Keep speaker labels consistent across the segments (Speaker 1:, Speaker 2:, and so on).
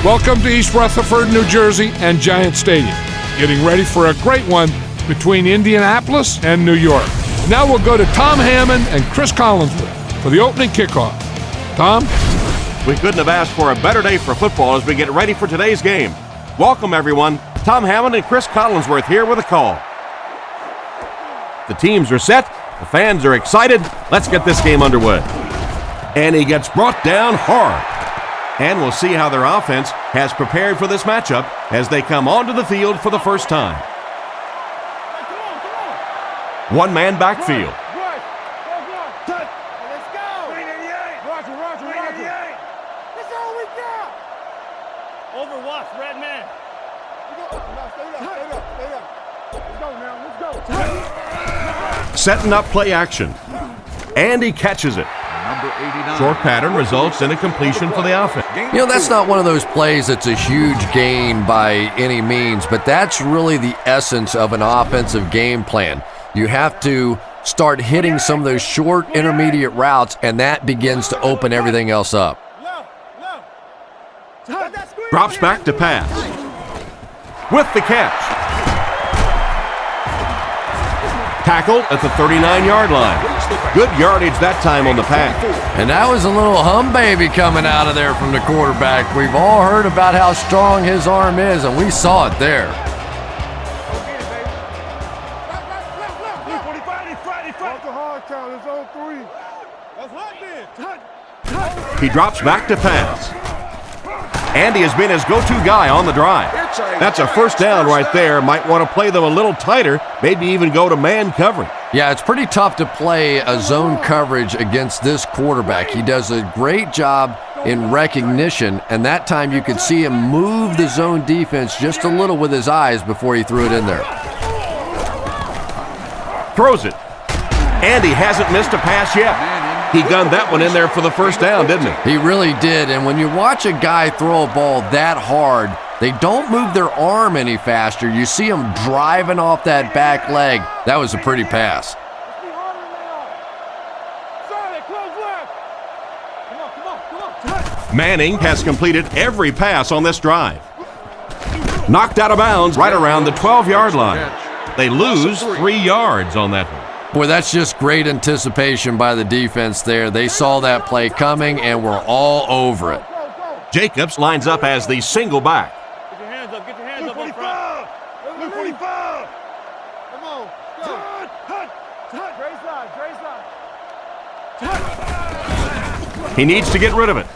Speaker 1: Welcome to East Rutherford, New Jersey, and Giant Stadium. Getting ready for a great one between Indianapolis and New York. Now we'll go to Tom Hammond and Chris Collinsworth for the opening kickoff. Tom?
Speaker 2: We couldn't have asked for a better day for football as we get ready for today's game. Welcome, everyone. Tom Hammond and Chris Collinsworth here with a call. The teams are set. The fans are excited. Let's get this game underway. And he gets brought down hard. And we'll see how their offense has prepared for this matchup as they come onto the field for the first time. One-man backfield.
Speaker 3: Overwatch, red man.
Speaker 2: Setting up play action. And he catches it. Short pattern results in a completion for the offense.
Speaker 4: You know, that's not one of those plays that's a huge gain by any means, but that's really the essence of an offensive game plan. You have to start hitting some of those short intermediate routes, and that begins to open everything else up.
Speaker 2: Drops back to pass. With the catch. Tackled at the 39-yard line. Good yardage that time on the pass.
Speaker 4: And that was a little hum baby coming out of there from the quarterback. We've all heard about how strong his arm is, and we saw it there.
Speaker 2: He drops back to pass. Andy has been his go-to guy on the drive. That's a first down right there. Might want to play them a little tighter, maybe even go to man coverage.
Speaker 4: Yeah, it's pretty tough to play a zone coverage against this quarterback. He does a great job in recognition, and that time you could see him move the zone defense just a little with his eyes before he threw it in there.
Speaker 2: Throws it. Andy hasn't missed a pass yet. He gunned that one in there for the first down, didn't he?
Speaker 4: He really did, and when you watch a guy throw a ball that hard, they don't move their arm any faster. You see him driving off that back leg. That was a pretty pass.
Speaker 2: Manning has completed every pass on this drive. Knocked out of bounds right around the 12-yard line. They lose 3 yards on that one.
Speaker 4: Boy, that's just great anticipation by the defense there. They saw that play coming and were all over it.
Speaker 2: Jacobs lines up as the single back.
Speaker 3: Get your hands up on front. Blue 45. Come on.
Speaker 2: He needs to get rid of it.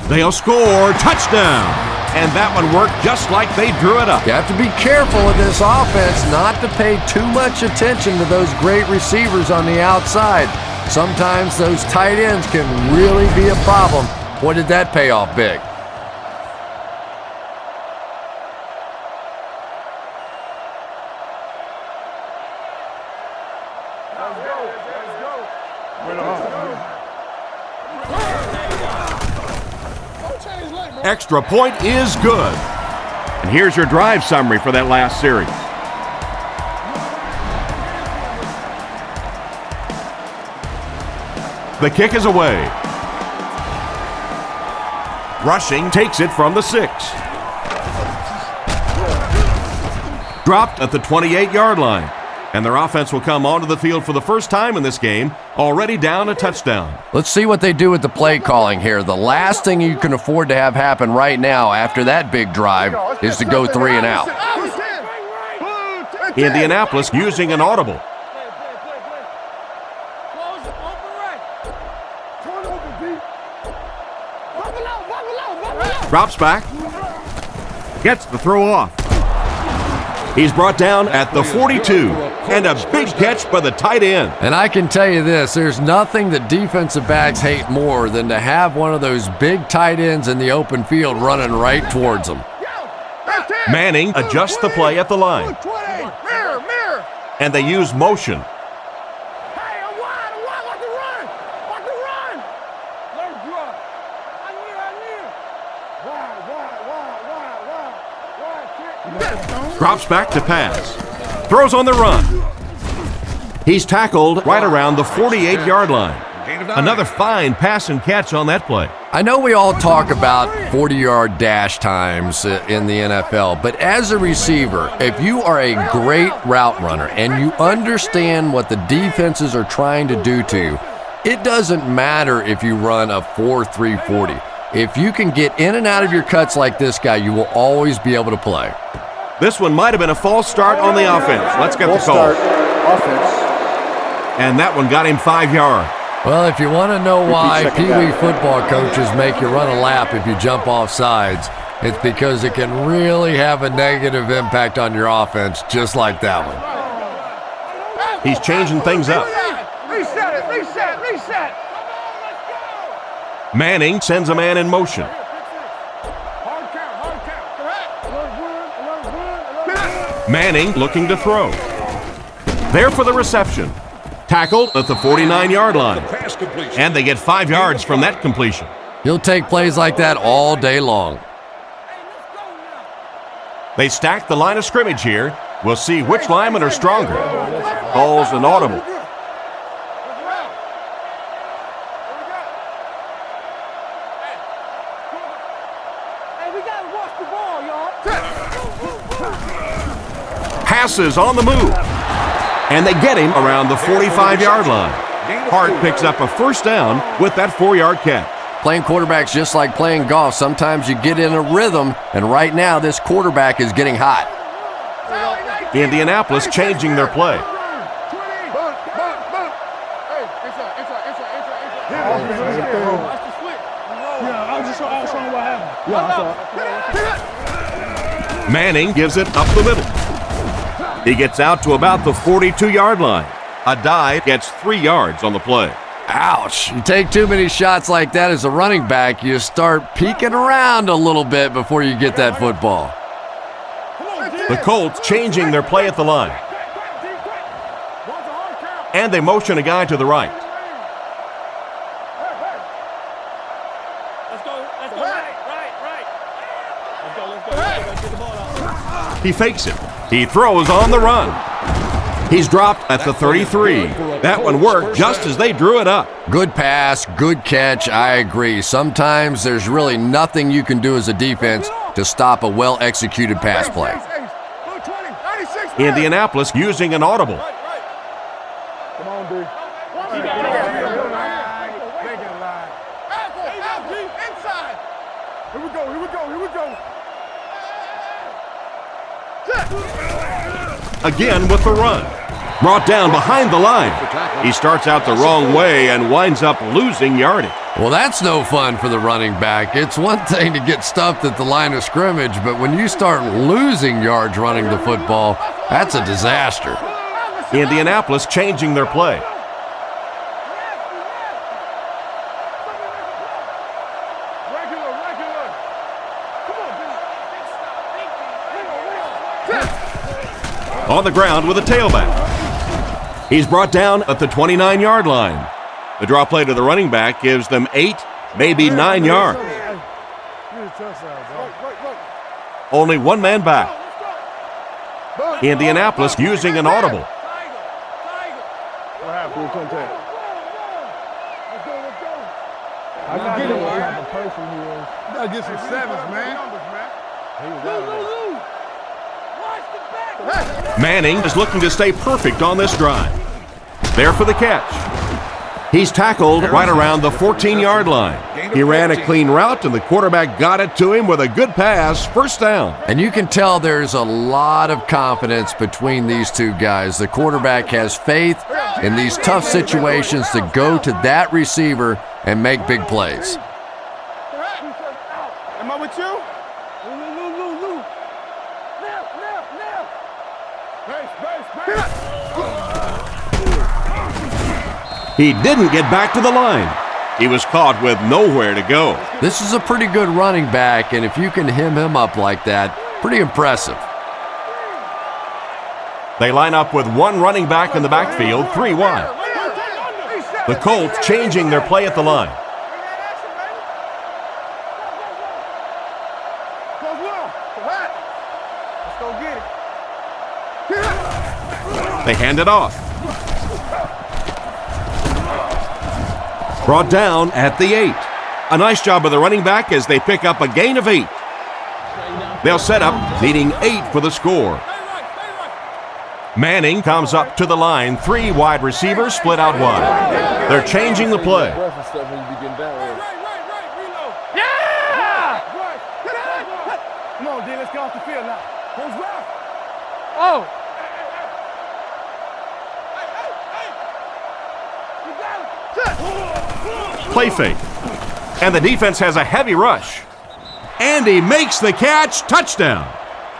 Speaker 2: They'll score. Touchdown. And that one worked just like they drew it up.
Speaker 4: You have to be careful with this offense not to pay too much attention to those great receivers on the outside. Sometimes those tight ends can really be a problem. Boy, did that pay off big.
Speaker 2: Extra point is good. And here's your drive summary for that last series. The kick is away. Rushing takes it from the 6. Dropped at the 28-yard line. And their offense will come onto the field for the first time in this game, already down a touchdown.
Speaker 4: Let's see what they do with the play calling here. The last thing you can afford to have happen right now after that big drive is to go 3 and out.
Speaker 2: Indianapolis using an audible. Drops back. Gets the throw off. He's brought down at the 42, and a big catch by the tight end.
Speaker 4: And I can tell you this, there's nothing that defensive backs hate more than to have one of those big tight ends in the open field running right towards them.
Speaker 2: Manning adjusts the play at the line. And they use motion. Drops back to pass. Throws on the run. He's tackled right around the 48-yard line. Another fine pass and catch on that play.
Speaker 4: I know we all talk about 40-yard dash times in the NFL, but as a receiver, if you are a great route runner and you understand what the defenses are trying to do to you, it doesn't matter if you run a 4.3 40. If you can get in and out of your cuts like this guy, you will always be able to play.
Speaker 2: This one might have been a false start on the offense. Let's get the call.
Speaker 5: Offense.
Speaker 2: And that one got him 5 yards.
Speaker 4: Well, if you want to know why Pee Wee football coaches make you run a lap if you jump off sides, it's because it can really have a negative impact on your offense, just like that one.
Speaker 2: He's changing things up.
Speaker 3: Reset it, reset, reset.
Speaker 2: Manning sends a man in motion.
Speaker 3: Hard count.
Speaker 2: Manning looking to throw. There for the reception. Tackled at the 49-yard line. And they get 5 yards from that completion.
Speaker 4: He'll take plays like that all day long.
Speaker 2: They stack the line of scrimmage here. We'll see which linemen are stronger. Calls an audible. Passes on the move. And they get him around the 45-yard line. Hart picks up a first down with that 4-yard catch.
Speaker 4: Playing quarterback's just like playing golf. Sometimes you get in a rhythm, and right now this quarterback is getting hot.
Speaker 2: Indianapolis changing their play. Manning gives it up the middle. He gets out to about the 42-yard line. A dive gets 3 yards on the play.
Speaker 4: Ouch. You take too many shots like that as a running back, you start peeking around a little bit before you get that football.
Speaker 2: The Colts changing their play at the line. And they motion a guy to the right. He fakes it. He throws on the run. He's dropped at the 33. That one worked just as they drew it up.
Speaker 4: Good pass, good catch, I agree. Sometimes there's really nothing you can do as a defense to stop a well-executed pass play.
Speaker 2: Indianapolis using an audible.
Speaker 3: Come on, D. Inside. Here we go, here we go, here we go.
Speaker 2: Again with the run. Brought down behind the line. He starts out the wrong way and winds up losing yardage.
Speaker 4: Well, that's no fun for the running back. It's one thing to get stuffed at the line of scrimmage, but when you start losing yards running the football, that's a disaster.
Speaker 2: Indianapolis changing their play. On the ground with a tailback. He's brought down at the 29-yard line. The draw play to the running back gives them 8, maybe 9 yards. Only one man back. Indianapolis using an audible.
Speaker 3: Gotta get some sevens, man.
Speaker 2: Manning is looking to stay perfect on this drive. There for the catch. He's tackled right around the 14-yard line. He ran a clean route, and the quarterback got it to him with a good pass, first down.
Speaker 4: And you can tell there's a lot of confidence between these two guys. The quarterback has faith in these tough situations to go to that receiver and make big plays.
Speaker 3: Am I with you?
Speaker 2: He didn't get back to the line. He was caught with nowhere to go.
Speaker 4: This is a pretty good running back, and if you can hem him up like that, pretty impressive.
Speaker 2: They line up with one running back in the backfield, 3 wide. The Colts changing their play at the line. They hand it off. Brought down at the 8. A nice job of the running back as they pick up a gain of 8. They'll set up, needing 8 for the score. Manning comes up to the line. 3 wide receivers split out wide. They're changing the play.
Speaker 3: Come on, D, let's get off the field now. Who's left?
Speaker 5: Oh!
Speaker 2: Play fake. And the defense has a heavy rush. And he makes the catch. Touchdown.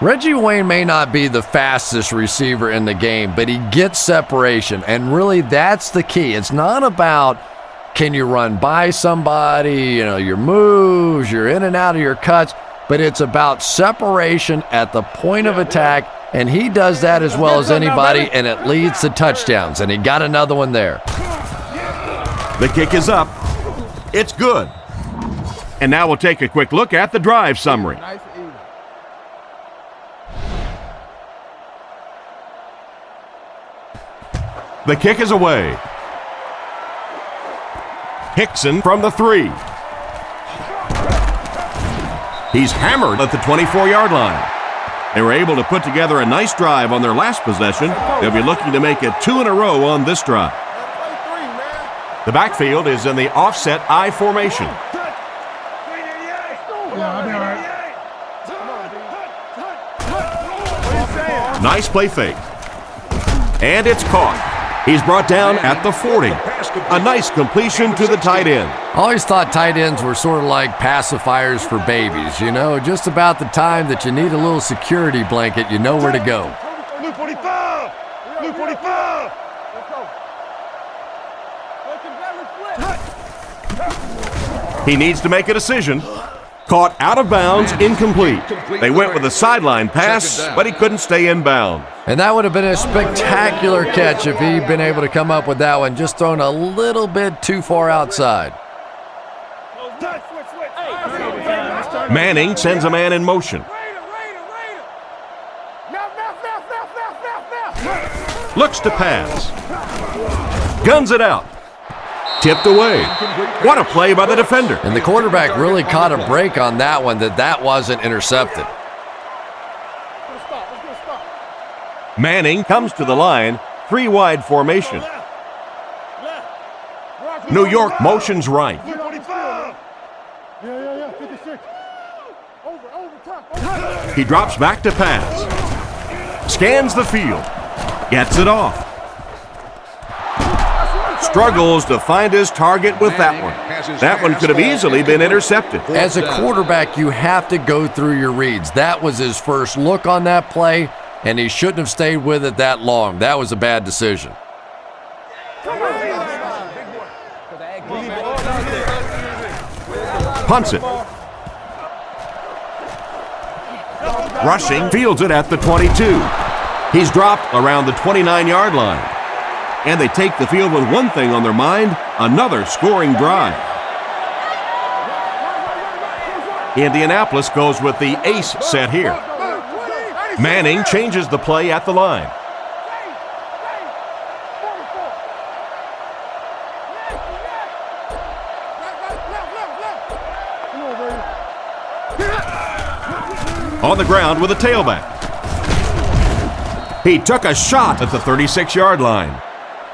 Speaker 4: Reggie Wayne may not be the fastest receiver in the game, but he gets separation, and really that's the key. It's not about can you run by somebody, your moves, you're in and out of your cuts, but it's about separation at the point of attack, and he does that as well as anybody, and it leads to touchdowns, and he got another one there.
Speaker 2: The kick is up. It's good. And now we'll take a quick look at the drive summary. The kick is away. Hickson from the 3. He's hammered at the 24-yard line. They were able to put together a nice drive on their last possession. They'll be looking to make it 2 in a row on this drive. The backfield is in the offset I formation. Nice play fake. And it's caught. He's brought down at the 40. A nice completion to the tight end.
Speaker 4: I always thought tight ends were sort of like pacifiers for babies. Just about the time that you need a little security blanket, you know where to go.
Speaker 3: Blue 45! Blue 45!
Speaker 2: He needs to make a decision. Caught out of bounds, incomplete. They went with a sideline pass, but he couldn't stay in bounds.
Speaker 4: And that would have been a spectacular catch if he'd been able to come up with that one, just thrown a little bit too far outside.
Speaker 2: Manning sends a man in motion. Looks to pass. Guns it out. Tipped away. What a play by the defender.
Speaker 4: And the quarterback really caught a break on that one, that wasn't intercepted.
Speaker 2: Manning comes to the line, 3 wide formation. New York motions right. He drops back to pass. Scans the field. Gets it off. Struggles to find his target with that one. That one could have easily been intercepted.
Speaker 4: As a quarterback, you have to go through your reads. That was his first look on that play, and he shouldn't have stayed with it that long. That was a bad decision.
Speaker 2: Punts it. Rushing, fields it at the 22. He's dropped around the 29-yard line. And they take the field with one thing on their mind, another scoring drive. Indianapolis goes with the ace set here. Manning changes the play at the line. On the ground with a tailback. He took a shot at the 36-yard line.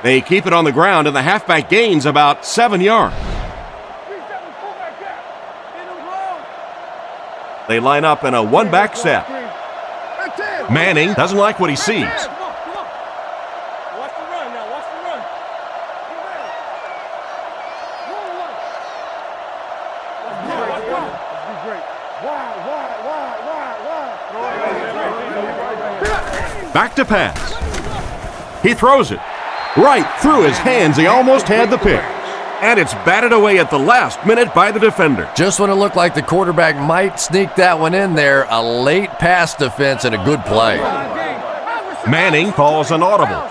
Speaker 2: They keep it on the ground, and the halfback gains about 7 yards. They line up in a one-back set. Manning doesn't like what he sees. Back to pass. He throws it. Right through his hands. He almost had the pick. And it's batted away at the last minute by the defender.
Speaker 4: Just when it looked like the quarterback might sneak that one in there, a late pass defense and a good play.
Speaker 2: Manning calls an audible.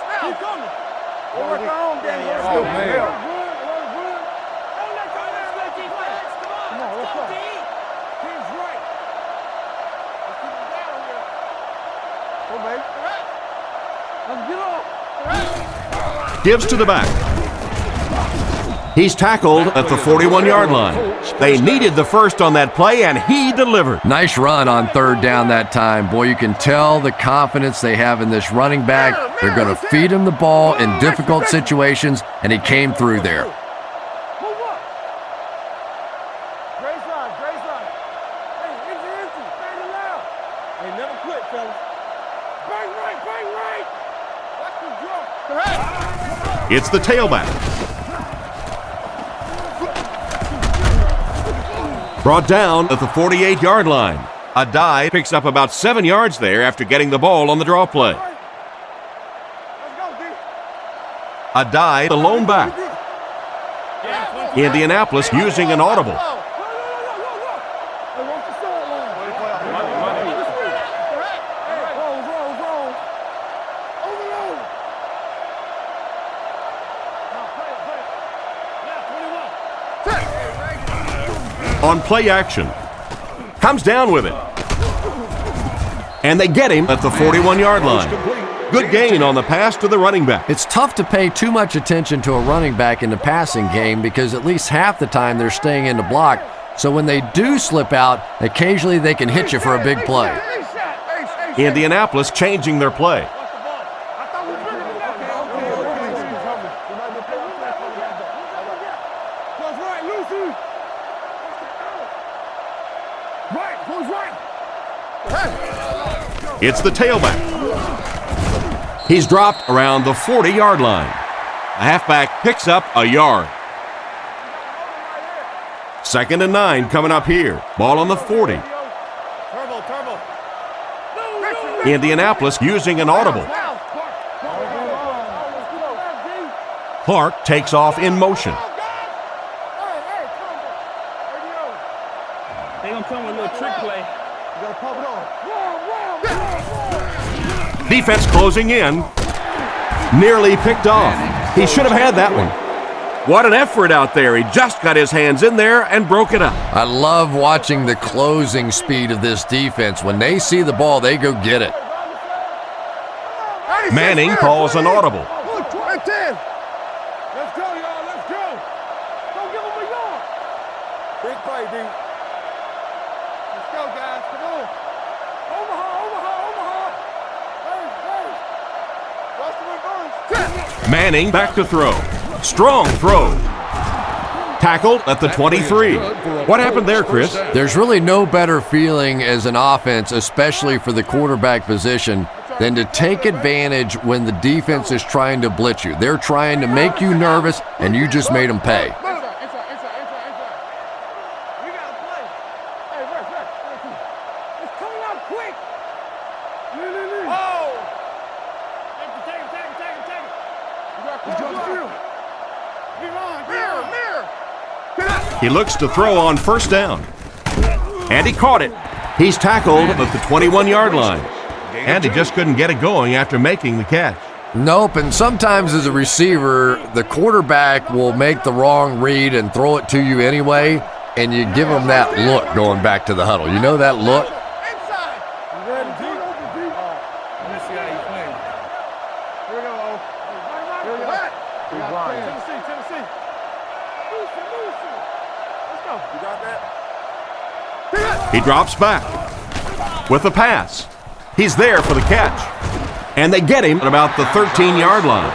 Speaker 2: Gives to the back. He's tackled at the 41-yard line. They needed the first on that play, and he delivered.
Speaker 4: Nice run on third down that time. Boy, you can tell the confidence they have in this running back. They're going to feed him the ball in difficult situations, and he came through there.
Speaker 2: It's the tailback. Brought down at the 48-yard line. Adai picks up about 7 yards there after getting the ball on the draw play. Adai, the lone back. Indianapolis using an audible. On play action. Comes down with it. And they get him at the 41-yard line. Good gain on the pass to the running back.
Speaker 4: It's tough to pay too much attention to a running back in the passing game because at least half the time they're staying in the block. So when they do slip out, occasionally they can hit you for a big play.
Speaker 2: Indianapolis changing their play. It's the tailback. He's dropped around the 40-yard line. The halfback picks up a yard. 2nd and 9 coming up here. Ball on the 40. Indianapolis using an audible. Clark takes off in motion.
Speaker 3: They gonna come with a little trick play. You gotta pop it on.
Speaker 2: Defense closing in. Nearly picked off. He should have had that one. What an effort out there. He just got his hands in there and broke it up.
Speaker 4: I love watching the closing speed of this defense. When they see the ball, they go get it.
Speaker 2: Manning calls an audible.
Speaker 3: Let's go, y'all. Let's go. Don't give him a yard. Big play, D. Let's go, guys. Come on. Omaha. Hey. Watch the reverse.
Speaker 2: Manning back to throw. Strong throw. Tackled at the 23. What happened there, Chris?
Speaker 4: There's really no better feeling as an offense, especially for the quarterback position, than to take advantage when the defense is trying to blitz you. They're trying to make you nervous, and you just made them pay.
Speaker 3: Inside. We gotta play. Hey, ref. It's coming out quick. Oh! Take him. You got close. Mirror.
Speaker 2: He looks to throw on first down. And he caught it. He's tackled at the 21-yard line. And he just couldn't get it going after making the catch.
Speaker 4: Nope, and sometimes as a receiver, the quarterback will make the wrong read and throw it to you anyway, and you give them that look going back to the huddle. You know that look?
Speaker 3: Inside. You ready, D? Let me see how you playing. Here we go, Tennessee. Let's go. You got that?
Speaker 2: He drops back with the pass. He's there for the catch. And they get him at about the 13-yard line.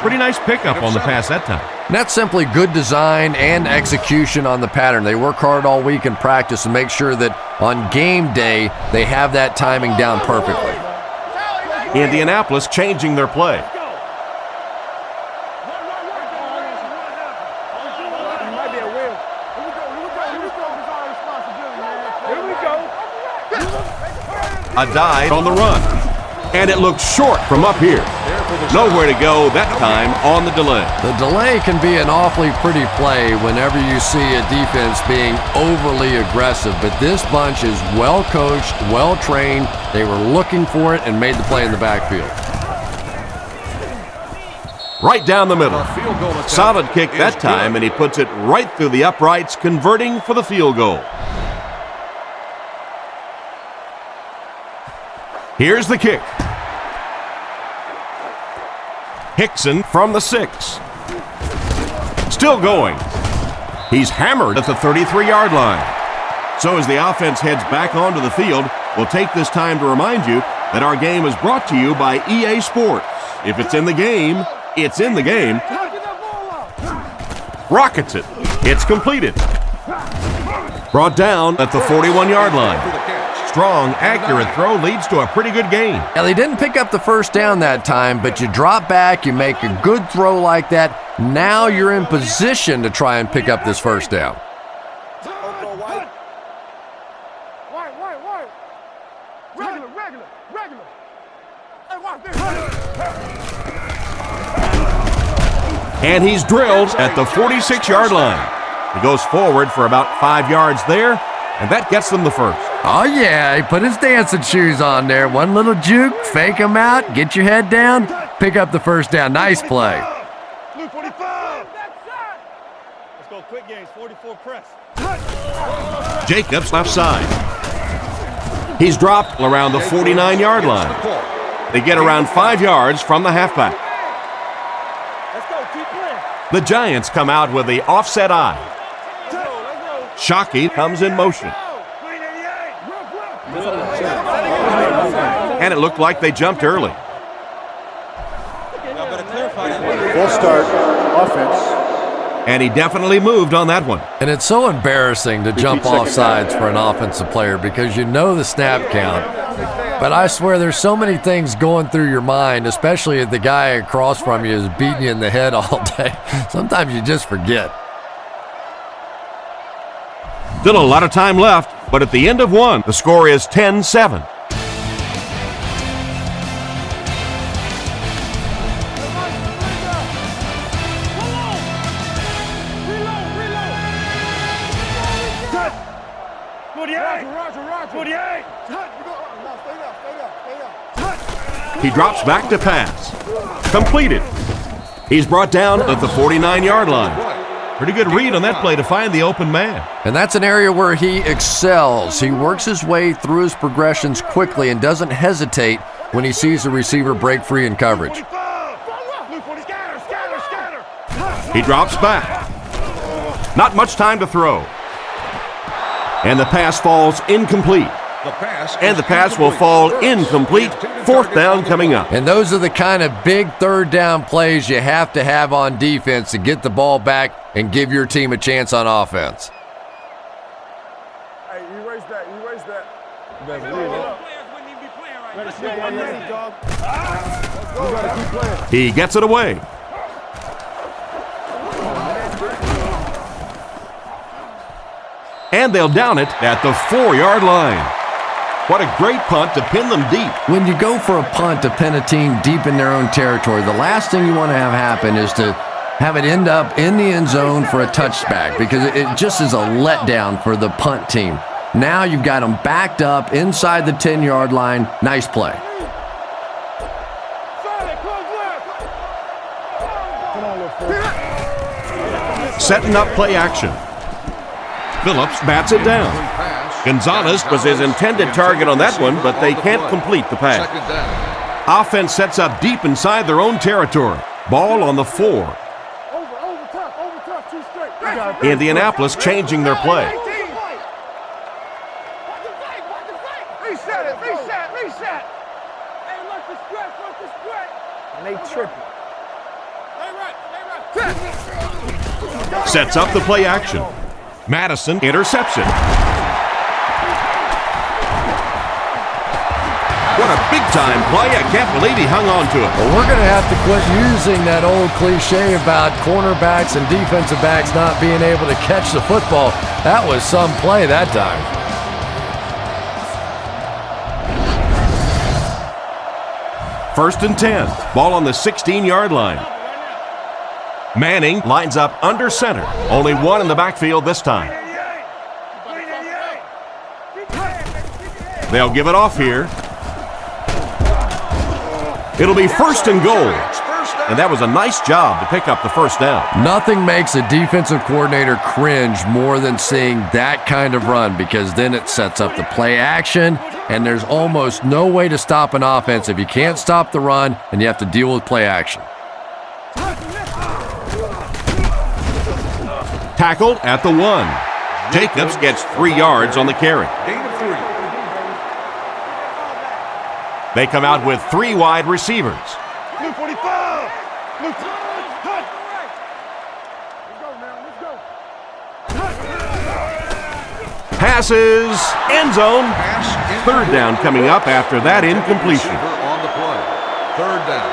Speaker 2: Pretty nice pickup on the pass that time.
Speaker 4: And that's simply good design and execution on the pattern. They work hard all week in practice to make sure that on game day they have that timing down perfectly.
Speaker 2: Indianapolis changing their play. A dive on the run. And it looks short from up here. Nowhere to go that time on the delay.
Speaker 4: The delay can be an awfully pretty play whenever you see a defense being overly aggressive, but this bunch is well coached, well trained. They were looking for it and made the play in the backfield.
Speaker 2: Right down the middle. Solid kick that time, and he puts it right through the uprights, converting for the field goal. Here's the kick. Hickson from the 6. Still going. He's hammered at the 33-yard line. So as the offense heads back onto the field, we'll take this time to remind you that our game is brought to you by EA Sports. If it's in the game, it's in the game. Rockets it. It's completed. Brought down at the 41-yard line. Strong, accurate throw leads to a pretty good gain.
Speaker 4: Now, they didn't pick up the first down that time, but you drop back, you make a good throw like that. Now you're in position to try and pick up this first down.
Speaker 2: And he's drilled at the 46-yard line. He goes forward for about 5 yards there, and that gets them the first.
Speaker 4: Oh, yeah, he put his dancing shoes on there. One little juke, fake him out, get your head down, pick up the first down. Nice play.
Speaker 3: Blue 45. Let's go quick games, 44 press.
Speaker 2: Jacobs left side. He's dropped around the 49-yard line. They get around 5 yards from the halfback.
Speaker 3: Let's go, keep playing.
Speaker 2: The Giants come out with the offset eye. Shockey comes in motion. And it looked like they jumped early.
Speaker 5: Full start offense.
Speaker 2: And he definitely moved on that one.
Speaker 4: And it's so embarrassing to jump off sides for an offensive player because you know the snap count. But I swear there's so many things going through your mind, especially if the guy across from you is beating you in the head all day. Sometimes you just forget.
Speaker 2: Still a lot of time left, but at the end of one, the score is 10-7. He drops back to pass. Completed. He's brought down at the 49-yard line. Pretty good read on that play to find the open man.
Speaker 4: And that's an area where he excels. He works his way through his progressions quickly and doesn't hesitate when he sees the receiver break free in coverage.
Speaker 2: He drops back. Not much time to throw. And the pass falls incomplete. And the pass will fall incomplete. Fourth down coming up.
Speaker 4: And those are the kind of big third down plays you have to have on defense to get the ball back and give your team a chance on offense.
Speaker 3: Hey, erase that. You better leave it.
Speaker 2: He gets it away. And they'll down it at the 4-yard line. What a great punt to pin them deep.
Speaker 4: When you go for a punt to pin a team deep in their own territory, the last thing you want to have happen is to have it end up in the end zone for a touchback because it just is a letdown for the punt team. Now you've got them backed up inside the 10-yard line. Nice play.
Speaker 2: Setting up play action. Phillips bats it down. Gonzalez was his intended target on that one, but they can't complete the pass. Offense sets up deep inside their own territory. Ball on the 4. Indianapolis changing their play.
Speaker 3: Reset. Hey, look the stretch. And they tripping.
Speaker 2: Sets up the play action. Madison intercepts it. What a big-time play. I can't believe he hung on to it.
Speaker 4: Well, we're going to have to quit using that old cliche about cornerbacks and defensive backs not being able to catch the football. That was some play that time.
Speaker 2: First and 10. Ball on the 16-yard line. Manning lines up under center. Only one in the backfield this time. They'll give it off here. It'll be first and goal. And that was a nice job to pick up the first down.
Speaker 4: Nothing makes a defensive coordinator cringe more than seeing that kind of run because then it sets up the play action and there's almost no way to stop an offense if you can't stop the run and you have to deal with play action.
Speaker 2: Tackled at the 1. Jacobs gets 3 yards on the carry.
Speaker 1: Gain of 3.
Speaker 2: They come out with 3 wide receivers.
Speaker 3: Blue 45. Blue touch. Let's go now. Let's go.
Speaker 2: Passes, end zone. Third down coming up after that incompletion.
Speaker 1: On the play. Third down.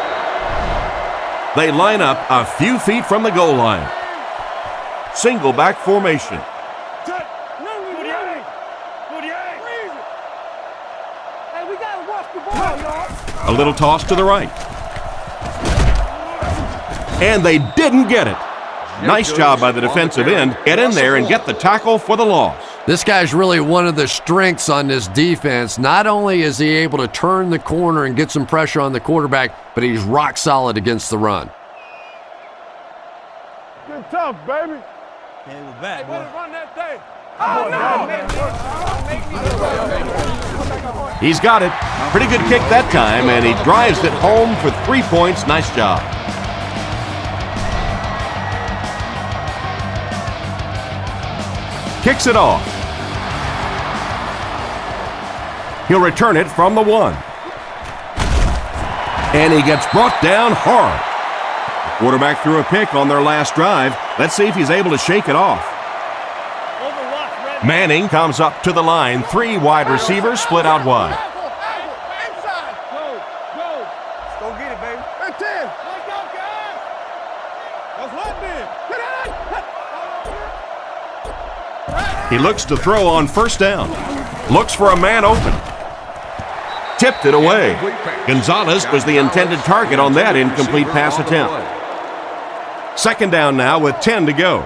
Speaker 2: They line up a few feet from the goal line. Single back formation.
Speaker 3: Hey, we gotta watch the ball, y'all.
Speaker 2: A little toss to the right. And they didn't get it. Nice job by the defensive end. Get in there and get the tackle for the loss.
Speaker 4: This guy's really one of the strengths on this defense. Not only is he able to turn the corner and get some pressure on the quarterback, but he's rock solid against the run.
Speaker 3: Good tough, baby.
Speaker 6: Yeah, we're back, boy.
Speaker 3: Run that thing.
Speaker 2: He's got it. Pretty good kick that time, and he drives it home for 3 points. Nice job. Kicks it off. He'll return it from the 1. And he gets brought down hard. The quarterback threw a pick on their last drive. Let's see if he's able to shake it off. Manning comes up to the line. 3 wide receivers split out wide.
Speaker 3: Inside. Go. Let's go get it, baby. That's 10. Let's go, guys. That's hot, man.
Speaker 2: He looks to throw on first down. Looks for a man open. Tipped it away. Gonzalez was the intended target on that incomplete pass attempt. Second down now with 10 to go.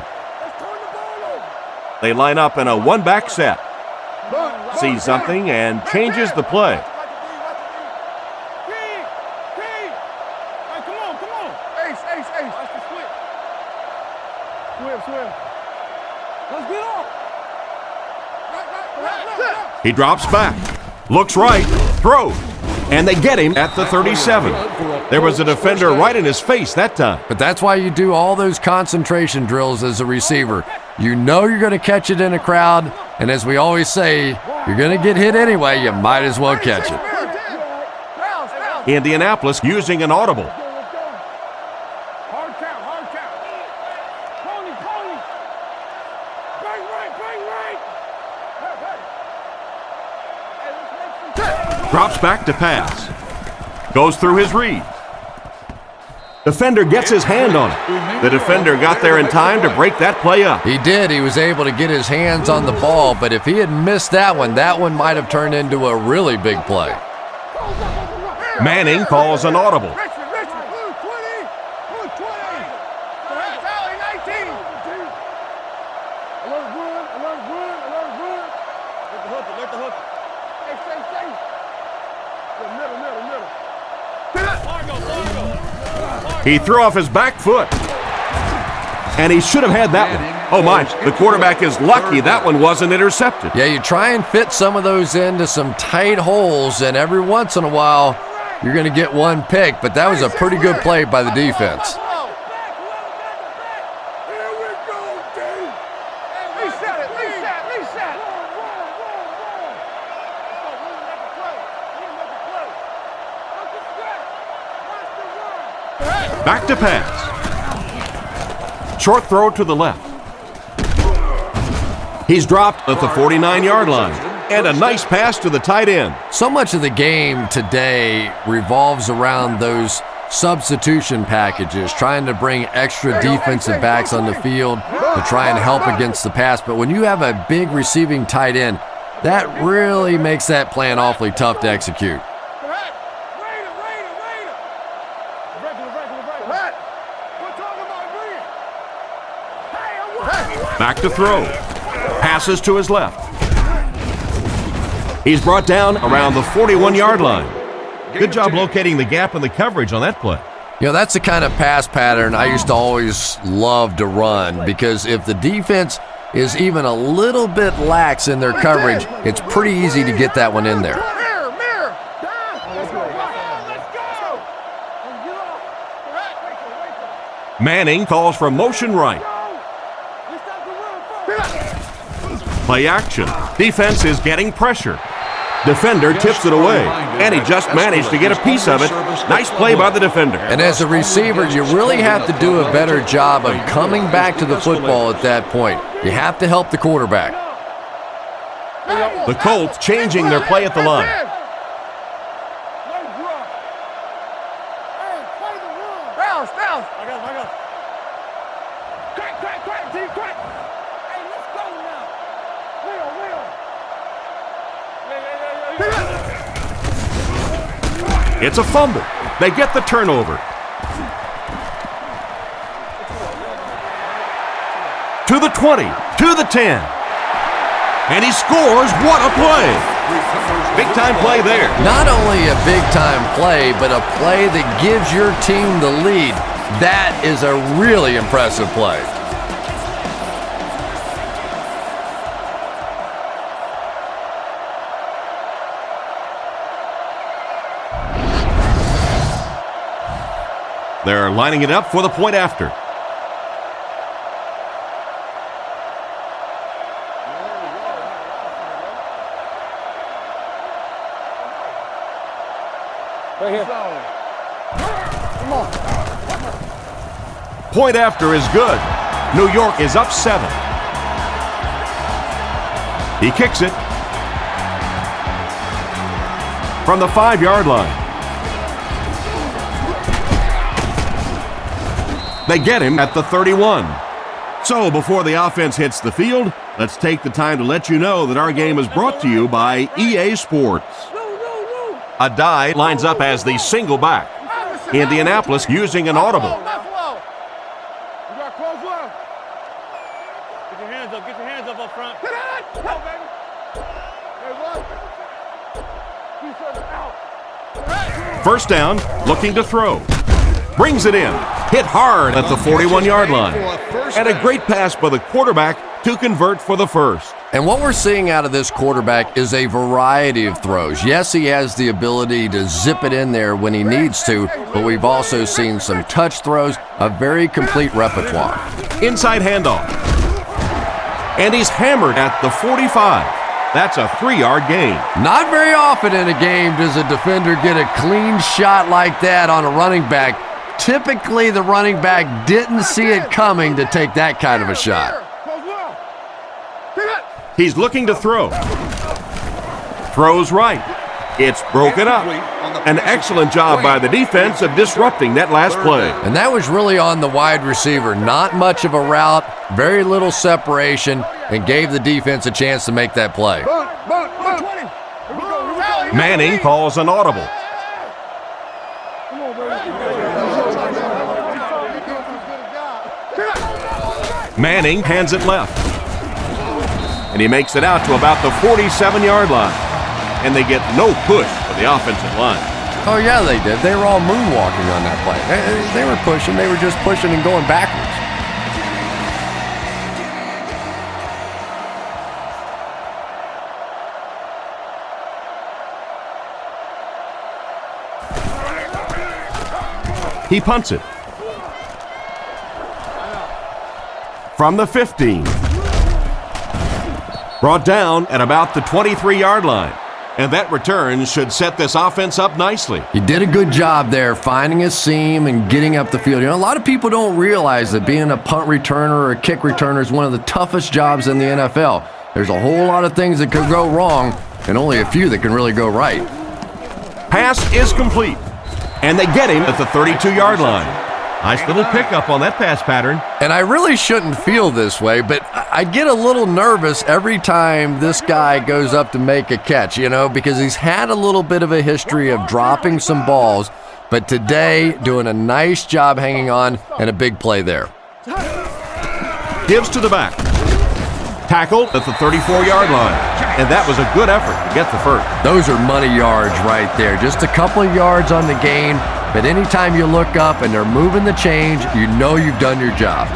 Speaker 2: They line up in a one-back set. Sees something and changes the play.
Speaker 3: Swim. Let's get off.
Speaker 2: He drops back. Looks right. Throws. And they get him at the 37. There was a defender right in his face that time.
Speaker 4: But that's why you do all those concentration drills as a receiver. You know you're going to catch it in a crowd, and as we always say, you're going to get hit anyway, you might as well catch it.
Speaker 2: Indianapolis using an audible.
Speaker 3: Hard count. Pony. Bang right.
Speaker 2: Drops back to pass. Goes through his read. Defender gets his hand on it. The defender got there in time to break that play up.
Speaker 4: He did. He was able to get his hands on the ball, but if he had missed that one might have turned into a really big play.
Speaker 2: Manning calls an audible.
Speaker 3: Blue 20. Tally 19. Alert wood. Let the hook. Hey, stay. Middle.
Speaker 2: He threw off his back foot. And he should have had that one. Oh my, the quarterback is lucky that one wasn't intercepted.
Speaker 4: Yeah, you try and fit some of those into some tight holes, and every once in a while, you're going to get one pick, but that was a pretty good play by the defense.
Speaker 3: Here we go, dude. Reset it.
Speaker 2: Back to pass. Short throw to the left. He's dropped at the 49-yard line. And a nice pass to the tight end.
Speaker 4: So much of the game today revolves around those substitution packages, trying to bring extra defensive backs on the field to try and help against the pass. But when you have a big receiving tight end, that really makes that plan awfully tough to execute.
Speaker 2: Back to throw. Passes to his left. He's brought down around the 41-yard line. Good job locating the gap in the coverage on that play.
Speaker 4: You know, that's the kind of pass pattern I used to always love to run, because if the defense is even a little bit lax in their coverage, it's pretty easy to get that one in there.
Speaker 2: Manning calls for motion right. Play action. Defense is getting pressure. Defender tips it away, and he just managed to get a piece of it. Nice play by the defender.
Speaker 4: And as a receiver, you really have to do a better job of coming back to the football at that point. You have to help the quarterback.
Speaker 2: The Colts changing their play at the line. It's a fumble. They get the turnover. To the 20, to the 10. And he scores. What a play. Big time play there.
Speaker 4: Not only a big time play, but a play that gives your team the lead. That is a really impressive play.
Speaker 2: They're lining it up for the point after.
Speaker 3: Right here. Come on.
Speaker 2: Point after is good. New York is up 7. He kicks it from the 5-yard line. They get him at the 31. So before the offense hits the field, let's take the time to let you know that our game is brought to you by EA Sports. Adai lines up as the single back. Indianapolis using an audible.
Speaker 3: You got close left.
Speaker 6: Get your hands up. Get your hands up front.
Speaker 3: Hit it! Go, baby. Hey, what? Out.
Speaker 2: First down, looking to throw. Brings it in. Hit hard at the 41-yard line. And a great pass by the quarterback to convert for the first.
Speaker 4: And what we're seeing out of this quarterback is a variety of throws. Yes, he has the ability to zip it in there when he needs to, but we've also seen some touch throws, a very complete repertoire.
Speaker 2: Inside handoff. And he's hammered at the 45. That's a 3-yard gain.
Speaker 4: Not very often in a game does a defender get a clean shot like that on a running back. Typically, the running back didn't see it coming to take that kind of a shot.
Speaker 2: He's looking to throw. Throws right. It's broken up. An excellent job by the defense of disrupting that last play.
Speaker 4: And that was really on the wide receiver. Not much of a route, very little separation, and gave the defense a chance to make that play.
Speaker 2: Manning calls an audible. Manning hands it left. And he makes it out to about the 47-yard line. And they get no push for the offensive line.
Speaker 4: Oh, yeah, they did. They were all moonwalking on that play. They were pushing. They were just pushing and going backwards.
Speaker 2: He punts it. From the 15. Brought down at about the 23-yard line. And that return should set this offense up nicely.
Speaker 4: He did a good job there finding a seam and getting up the field. You know, a lot of people don't realize that being a punt returner or a kick returner is one of the toughest jobs in the NFL. There's a whole lot of things that could go wrong and only a few that can really go right.
Speaker 2: Pass is complete. And they get him at the 32-yard line. Nice little pickup on that pass pattern.
Speaker 4: And I really shouldn't feel this way, but I get a little nervous every time this guy goes up to make a catch, you know, because he's had a little bit of a history of dropping some balls, but today doing a nice job hanging on and a big play there.
Speaker 2: Gives to the back. Tackled at the 34-yard line. And that was a good effort to get the first.
Speaker 4: Those are money yards right there. Just a couple of yards on the gain, but anytime you look up and they're moving the change, you know you've done your job.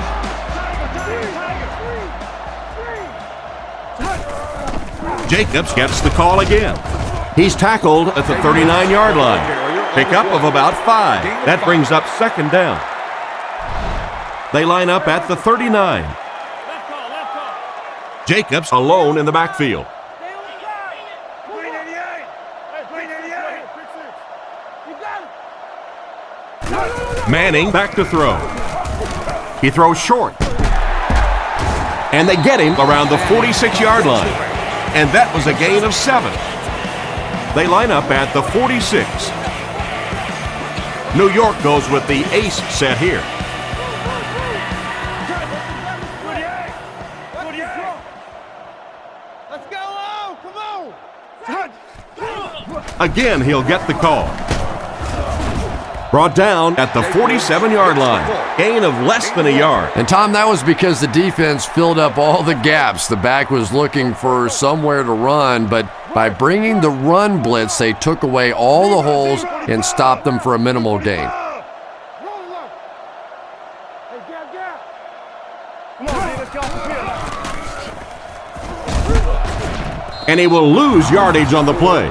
Speaker 2: Jacobs gets the call again. He's tackled at the 39-yard line. Pickup of about 5. That brings up second down. They line up at the 39. Jacobs alone in the backfield. Manning back to throw. He throws short. And they get him around the 46-yard line. And that was a gain of 7. They line up at the 46. New York goes with the ace set here.
Speaker 3: Let's go! Come on!
Speaker 2: Again, he'll get the call. Brought down at the 47-yard line. Gain of less than a yard.
Speaker 4: And Tom, that was because the defense filled up all the gaps. The back was looking for somewhere to run, but by bringing the run blitz, they took away all the holes and stopped them for a minimal gain.
Speaker 2: And he will lose yardage on the play.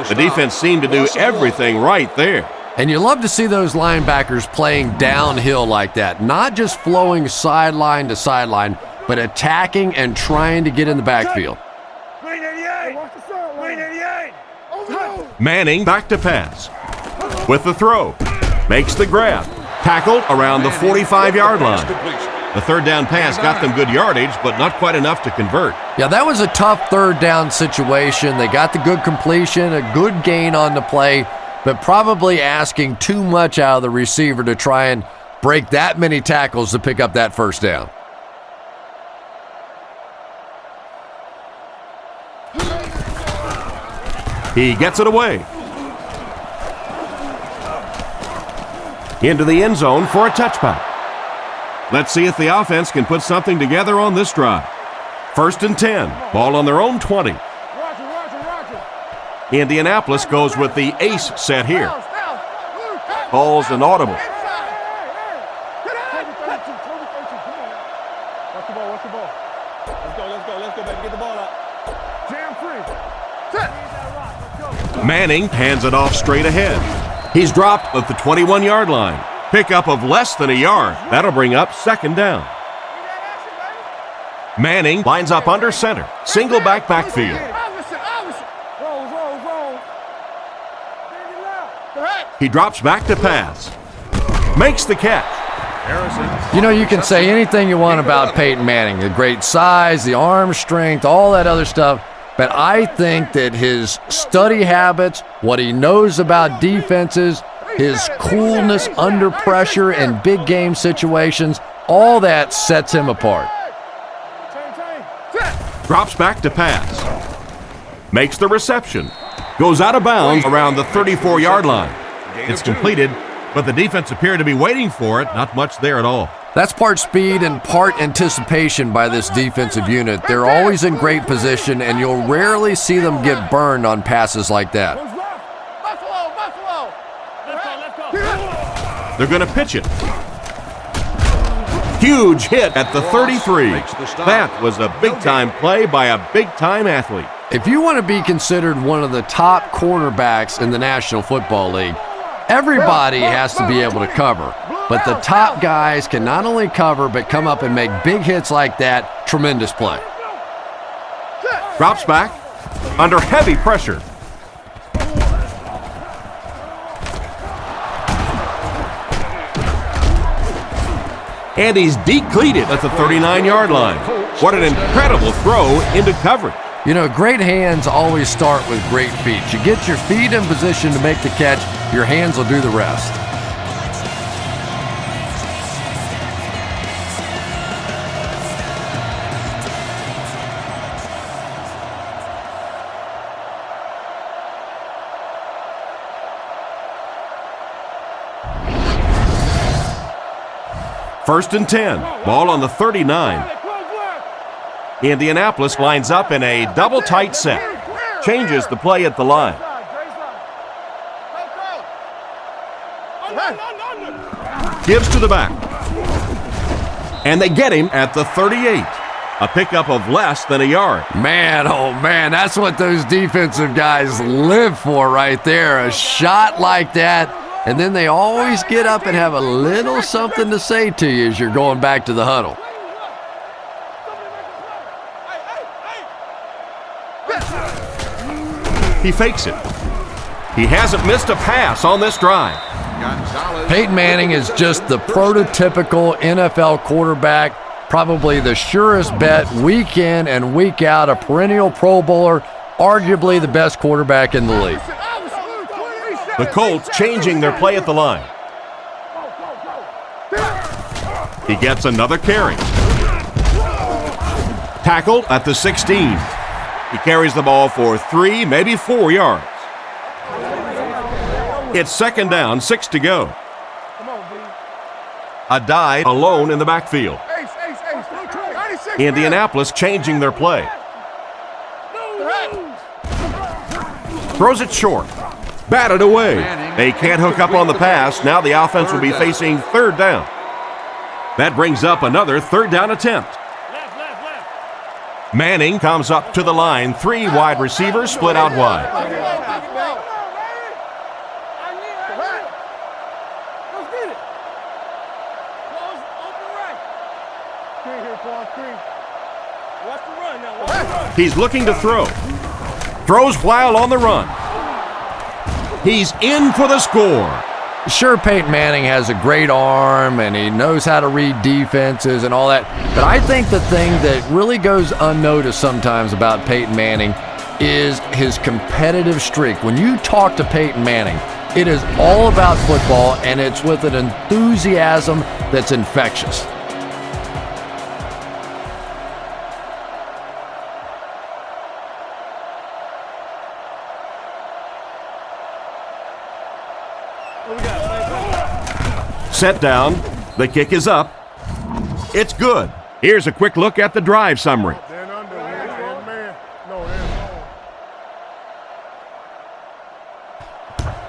Speaker 2: The defense seemed to do everything right there.
Speaker 4: And you love to see those linebackers playing downhill like that, not just flowing sideline to sideline, but attacking and trying to get in the backfield.
Speaker 2: Manning back to pass. With the throw. Makes the grab. Tackled around the 45-yard line. The third down pass got them good yardage, but not quite enough to convert.
Speaker 4: Yeah, that was a tough third down situation. They got the good completion, a good gain on the play, but probably asking too much out of the receiver to try and break that many tackles to pick up that first down.
Speaker 2: He gets it away. Into the end zone for a touchback. Let's see if the offense can put something together on this drive. 1st and 10. Ball on their own 20. Indianapolis goes with the ace set here. Calls an audible. Manning hands it off straight ahead. He's dropped at the 21-yard line. Pickup of less than a yard. That'll bring up 2nd down. Manning lines up under center. Single backfield. He drops back to pass. Makes the catch.
Speaker 4: You know, you can say anything you want about Peyton Manning, the great size, the arm strength, all that other stuff, but I think that his study habits, what he knows about defenses, his coolness under pressure in big game situations, all that sets him apart.
Speaker 2: Drops back to pass. Makes the reception. Goes out of bounds around the 34-yard line. It's completed, but the defense appeared to be waiting for it. Not much there at all.
Speaker 4: That's part speed and part anticipation by this defensive unit. They're always in great position, and you'll rarely see them get burned on passes like that.
Speaker 2: They're going to pitch it. Huge hit at the 33. That was a big-time play by a big-time athlete.
Speaker 4: If you want to be considered one of the top cornerbacks in the National Football League, everybody has to be able to cover. But the top guys can not only cover, but come up and make big hits like that. Tremendous play.
Speaker 2: Drops back under heavy pressure. And he's decleated at the 39-yard line. What an incredible throw into coverage.
Speaker 4: You know, great hands always start with great feet. You get your feet in position to make the catch, your hands will do the rest.
Speaker 2: First and 10. Ball on the 39. Indianapolis lines up in a double tight set. Changes the play at the line. Gives to the back. And they get him at the 38. A pickup of less than a yard.
Speaker 4: Man, oh man, that's what those defensive guys live for right there. A shot like that, and then they always get up and have a little something to say to you as you're going back to the huddle.
Speaker 2: He fakes it. He hasn't missed a pass on this drive.
Speaker 4: Peyton Manning is just the prototypical NFL quarterback, probably the surest bet week in and week out, a perennial Pro Bowler, arguably the best quarterback in the league.
Speaker 2: The Colts changing their play at the line. He gets another carry. Tackled at the 16. He carries the ball for 3, maybe 4 yards. It's second down, 6 to go. A dive alone in the backfield. Indianapolis changing their play. Throws it short. Batted away. They can't hook up on the pass. Now the offense will be facing third down. That brings up another third down attempt. Manning comes up to the line. 3 wide receivers split out wide. He's looking to throw. Throws while on the run. He's in for the score.
Speaker 4: Sure, Peyton Manning has a great arm and he knows how to read defenses and all that, but I think the thing that really goes unnoticed sometimes about Peyton Manning is his competitive streak. When you talk to Peyton Manning, it is all about football and it's with an enthusiasm that's infectious.
Speaker 2: Set down. The kick is up. It's good. Here's a quick look at the drive summary.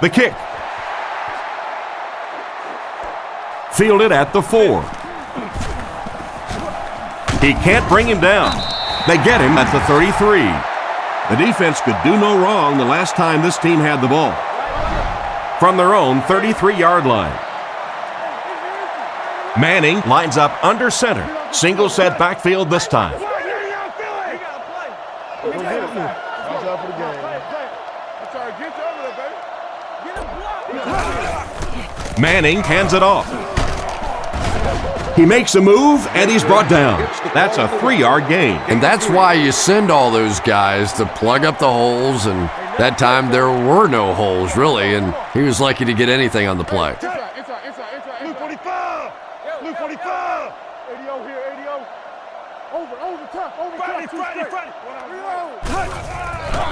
Speaker 2: The kick. Fielded at the 4. He can't bring him down. They get him at the 33. The defense could do no wrong the last time this team had the ball. From their own 33-yard line. Manning lines up under center. Single set backfield this time. Manning hands it off. He makes a move and he's brought down. That's a 3-yard gain.
Speaker 4: And that's why you send all those guys to plug up the holes, and that time there were no holes really, and he was lucky to get anything on the play.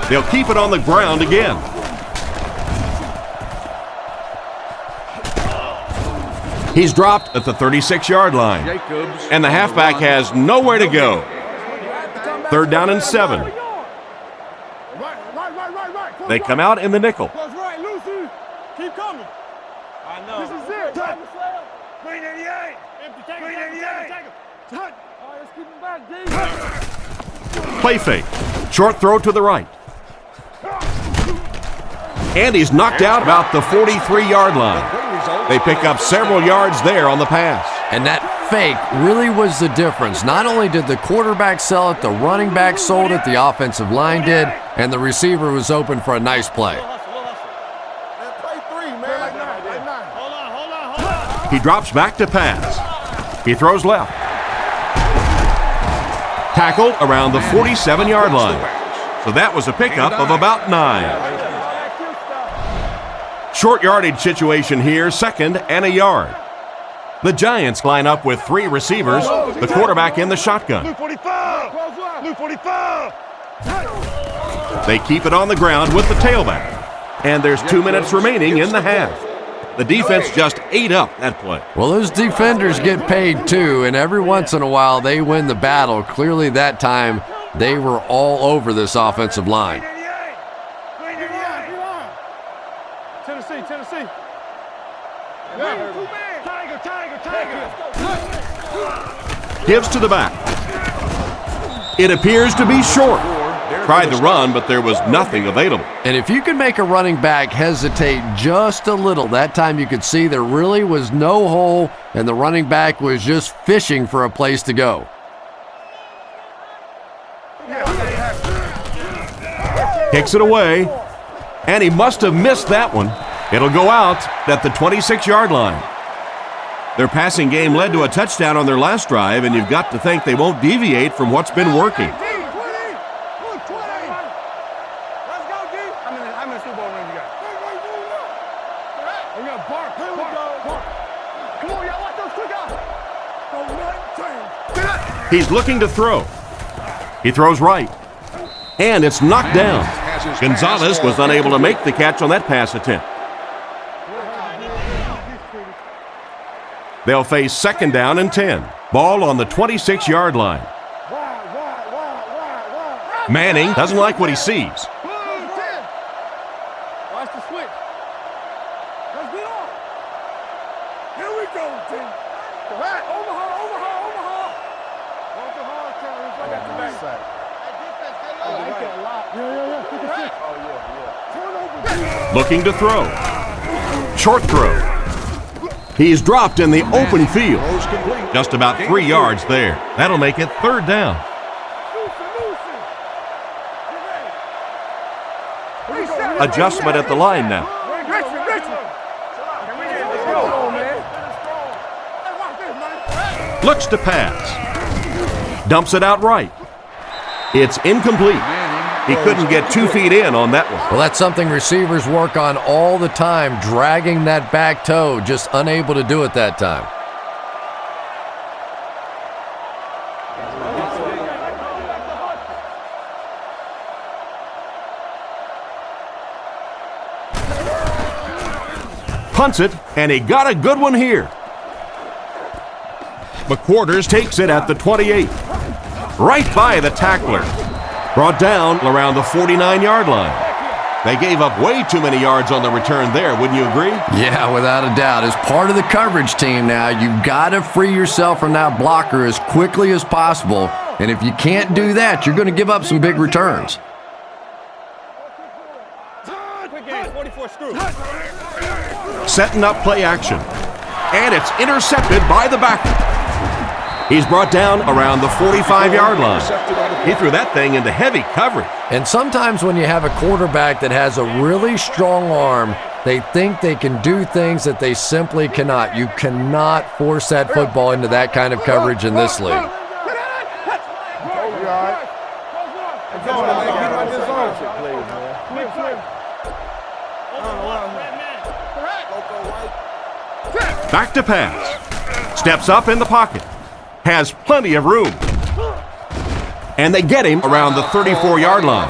Speaker 2: They'll keep it on the ground again. He's dropped at the 36-yard line. And the halfback has nowhere to go. Third down and 7. They come out in the nickel.
Speaker 6: Keep coming. I know. This is it. Green 88. Green 88. All right, let's keep him back, D.
Speaker 2: Play fake. Short throw to the right. And he's knocked out about the 43-yard line. They pick up several yards there on the pass.
Speaker 4: And that fake really was the difference. Not only did the quarterback sell it, the running back sold it, the offensive line did, and the receiver was open for a nice play.
Speaker 2: He drops back to pass. He throws left. Tackled around the 47-yard line. So that was a pickup of about 9. Short yardage situation here, second and a yard. The Giants line up with 3 receivers, the quarterback in the shotgun. They keep it on the ground with the tailback. And there's 2 minutes remaining in the half. The defense just ate up that play.
Speaker 4: Well, those defenders get paid too, and every once in a while they win the battle. Clearly that time they were all over this offensive line.
Speaker 6: Tennessee.
Speaker 2: Gives to the back. It appears to be short. Tried to run, but there was nothing available.
Speaker 4: And if you can make a running back hesitate just a little, that time you could see there really was no hole, and the running back was just fishing for a place to go.
Speaker 2: Kicks it away, and he must have missed that one. It'll go out at the 26-yard line. Their passing game led to a touchdown on their last drive, and you've got to think they won't deviate from what's been working. He's looking to throw. He throws right, and it's knocked down. Gonzalez was unable to make the catch on that pass attempt. They'll face 2nd down and 10. Ball on the 26-yard line. Manning doesn't like what he sees.
Speaker 6: Watch the switch. Let's get on. Here we go, team. Omaha. Walk the hard carries. I got the back. I like that a lot. Yeah. Take a sit. Turn over.
Speaker 2: Looking to throw. Short throw. He's dropped in the open field. Just about 3 yards there. That'll make it 3rd down. Adjustment at the line now. Looks to pass. Dumps it out right. It's incomplete. He couldn't get 2 feet in on that one.
Speaker 4: Well, that's something receivers work on all the time, dragging that back toe, just unable to do it that time.
Speaker 2: Punts it, and he got a good one here. McQuarters takes it at the 28. Right by the tackler. Brought down around the 49-yard line. They gave up way too many yards on the return there, wouldn't you agree?
Speaker 4: Yeah, without a doubt. As part of the coverage team now, you've got to free yourself from that blocker as quickly as possible. And if you can't do that, you're going to give up some big returns.
Speaker 2: Setting up play action. And it's intercepted by the backer. He's brought down around the 45-yard line. He threw that thing into heavy coverage.
Speaker 4: And sometimes when you have a quarterback that has a really strong arm, they think they can do things that they simply cannot. You cannot force that football into that kind of coverage in this league.
Speaker 2: Back to pass. Steps up in the pocket. Has plenty of room. And they get him around the 34-yard line.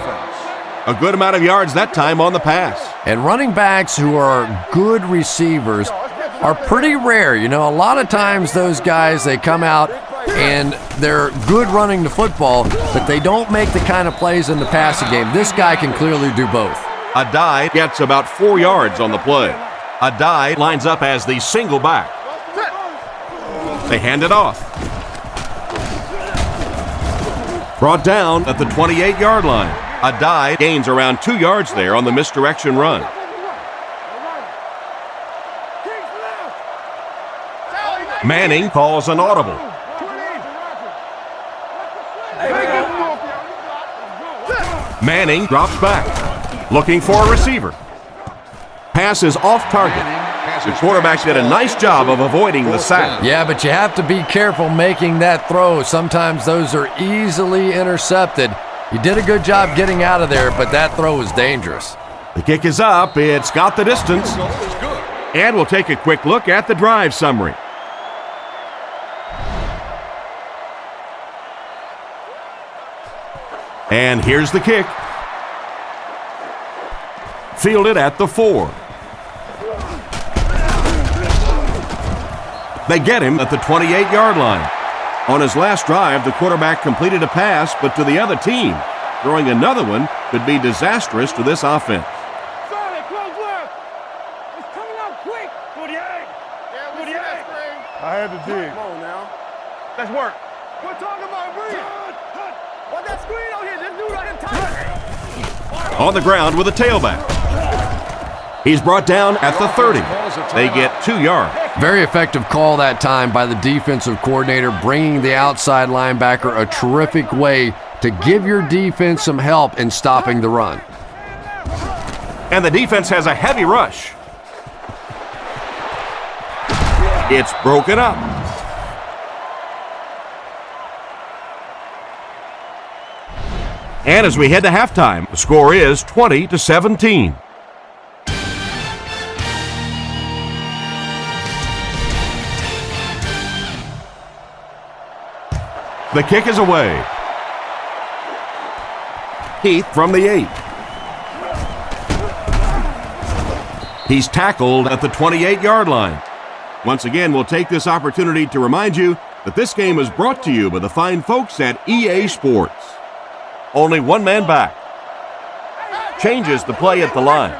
Speaker 2: A good amount of yards that time on the pass.
Speaker 4: And running backs who are good receivers are pretty rare. You know, a lot of times those guys, they come out and they're good running the football, but they don't make the kind of plays in the passing game. This guy can clearly do both.
Speaker 2: Adai gets about 4 yards on the play. Adai lines up as the single back. They hand it off. Brought down at the 28-yard line. Adai gains around 2 yards there on the misdirection run. Manning calls an audible. Manning drops back, looking for a receiver. Pass is off target. The quarterback did a nice job of avoiding the sack.
Speaker 4: Yeah, but you have to be careful making that throw. Sometimes those are easily intercepted. You did a good job getting out of there, but that throw was dangerous.
Speaker 2: The kick is up. It's got the distance. And we'll take a quick look at the drive summary. And here's the kick. Fielded at the 4. They get him at the 28-yard line. On his last drive, the quarterback completed a pass, but to the other team. Throwing another one could be disastrous to this offense.
Speaker 6: Sorry, close left. It's coming out quick. 48. Yeah, 48.
Speaker 3: I had to dig.
Speaker 6: Come on now. Let's work. We're talking about read. What that screen on here? This dude right in tight.
Speaker 2: On the ground with a tailback. He's brought down at the 30. They get 2 yards.
Speaker 4: Very effective call that time by the defensive coordinator, bringing the outside linebacker a terrific way to give your defense some help in stopping the run.
Speaker 2: And the defense has a heavy rush. It's broken up. And as we head to halftime, the score is 20-17. The kick is away. Heath from the 8. He's tackled at the 28-yard line. Once again, we'll take this opportunity to remind you that this game is brought to you by the fine folks at EA Sports. Only one man back. Changes the play at the line.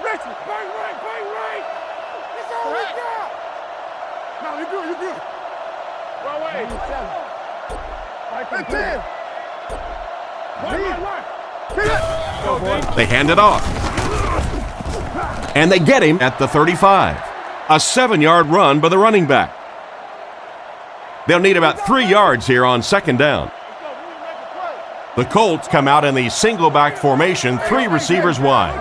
Speaker 2: They hand it off. And they get him at the 35. A 7-yard run by the running back. They'll need about 3 yards here on second down. The Colts come out in the single back formation, 3 receivers wide.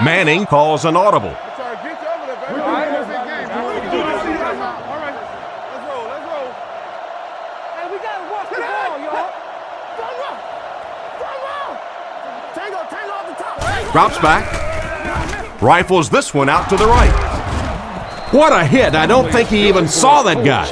Speaker 2: Manning calls an audible. Drops back. Rifles this one out to the right. What a hit. I don't think he even saw that guy.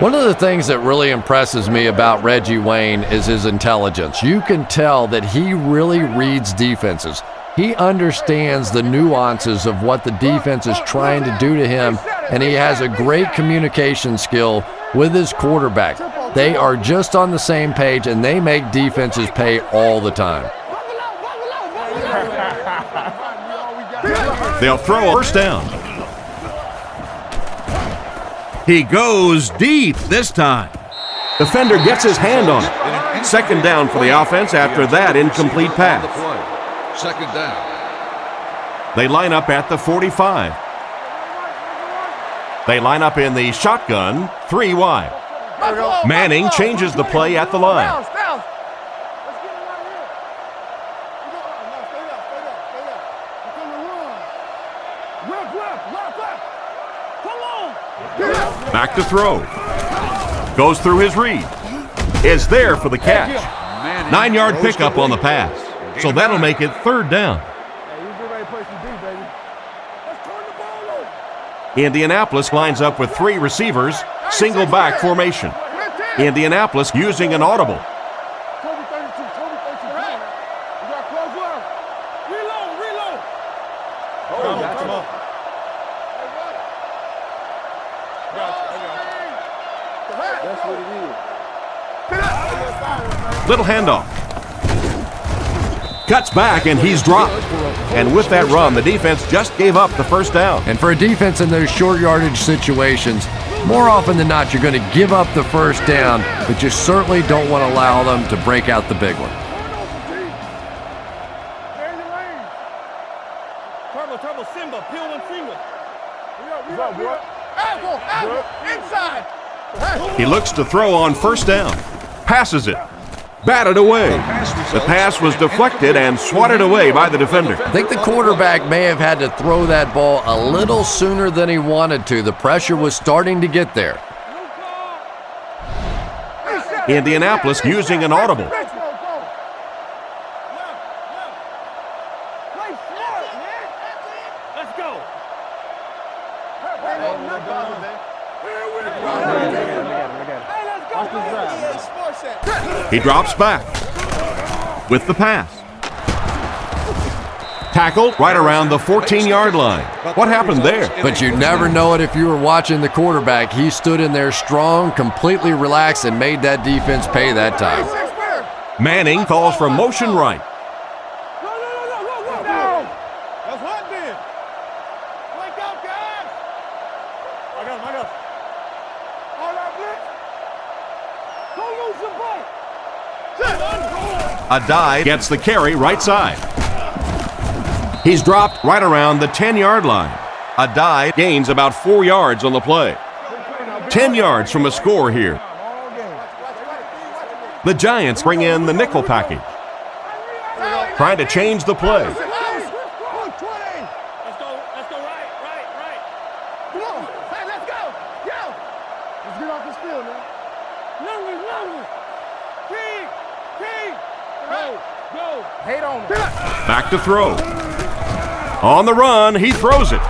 Speaker 4: One of the things that really impresses me about Reggie Wayne is his intelligence. You can tell that he really reads defenses. He understands the nuances of what the defense is trying to do to him, and he has a great communication skill with his quarterback. They are just on the same page, and they make defenses pay all the time.
Speaker 2: They'll throw a first down. He goes deep this time. Defender gets his hand on it. Second down for the offense after that incomplete pass.
Speaker 7: Second down.
Speaker 2: They line up at the 45. They line up in the shotgun, 3 wide. Manning changes the play at the line. Back to throw. Goes through his read. Is there for the catch. 9-yard pickup on the pass. So that'll make it third down. Indianapolis lines up with 3 receivers, single back formation. Indianapolis using an audible. Little handoff. Cuts back and he's dropped. And with that run, the defense just gave up the first down.
Speaker 4: And for a defense in those short yardage situations, more often than not, you're going to give up the first down, but you certainly don't want to allow them to break out the big one.
Speaker 6: Turbo, Simba, peel and finger.
Speaker 3: Inside.
Speaker 2: He looks to throw on first down. Passes it. Batted away. The pass was deflected and swatted away by the defender.
Speaker 4: I think the quarterback may have had to throw that ball a little sooner than he wanted to. The pressure was starting to get there.
Speaker 2: Indianapolis using an audible.
Speaker 6: Let's go.
Speaker 2: He drops back with the pass. Tackled right around the 14-yard line. What happened there?
Speaker 4: But you never know it if you were watching the quarterback. He stood in there strong, completely relaxed, and made that defense pay that time.
Speaker 2: Manning calls for motion right.
Speaker 6: That's hot then. Wake up, guys. I got him. All right, blitz. Go lose some ball.
Speaker 2: A dive gets the carry right side. He's dropped right around the 10-yard line. A dive gains about 4 yards on the play. 10 yards from a score here. The Giants bring in the nickel package. Trying to change the play. Back to throw. On the run, he throws it.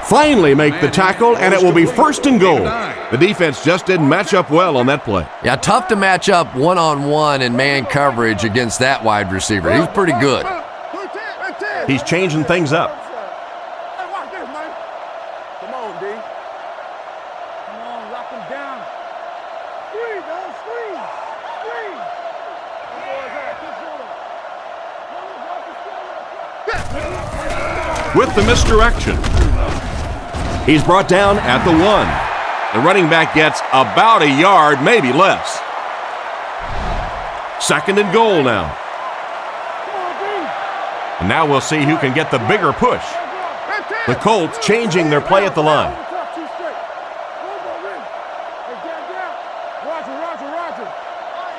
Speaker 2: Finally make the tackle, and it will be 1st and goal. The defense just didn't match up well on that play.
Speaker 4: Yeah, tough to match up one-on-one in man coverage against that wide receiver. He's pretty good.
Speaker 2: He's changing things up.
Speaker 6: Hey, watch this, man. Come on, D. Come on, lock him down. Screen, dog, screen. Screen.
Speaker 2: With the misdirection. He's brought down at the 1. The running back gets about a yard, maybe less. 2nd and goal now. And now we'll see who can get the bigger push. The Colts changing their play at the line.
Speaker 6: Roger.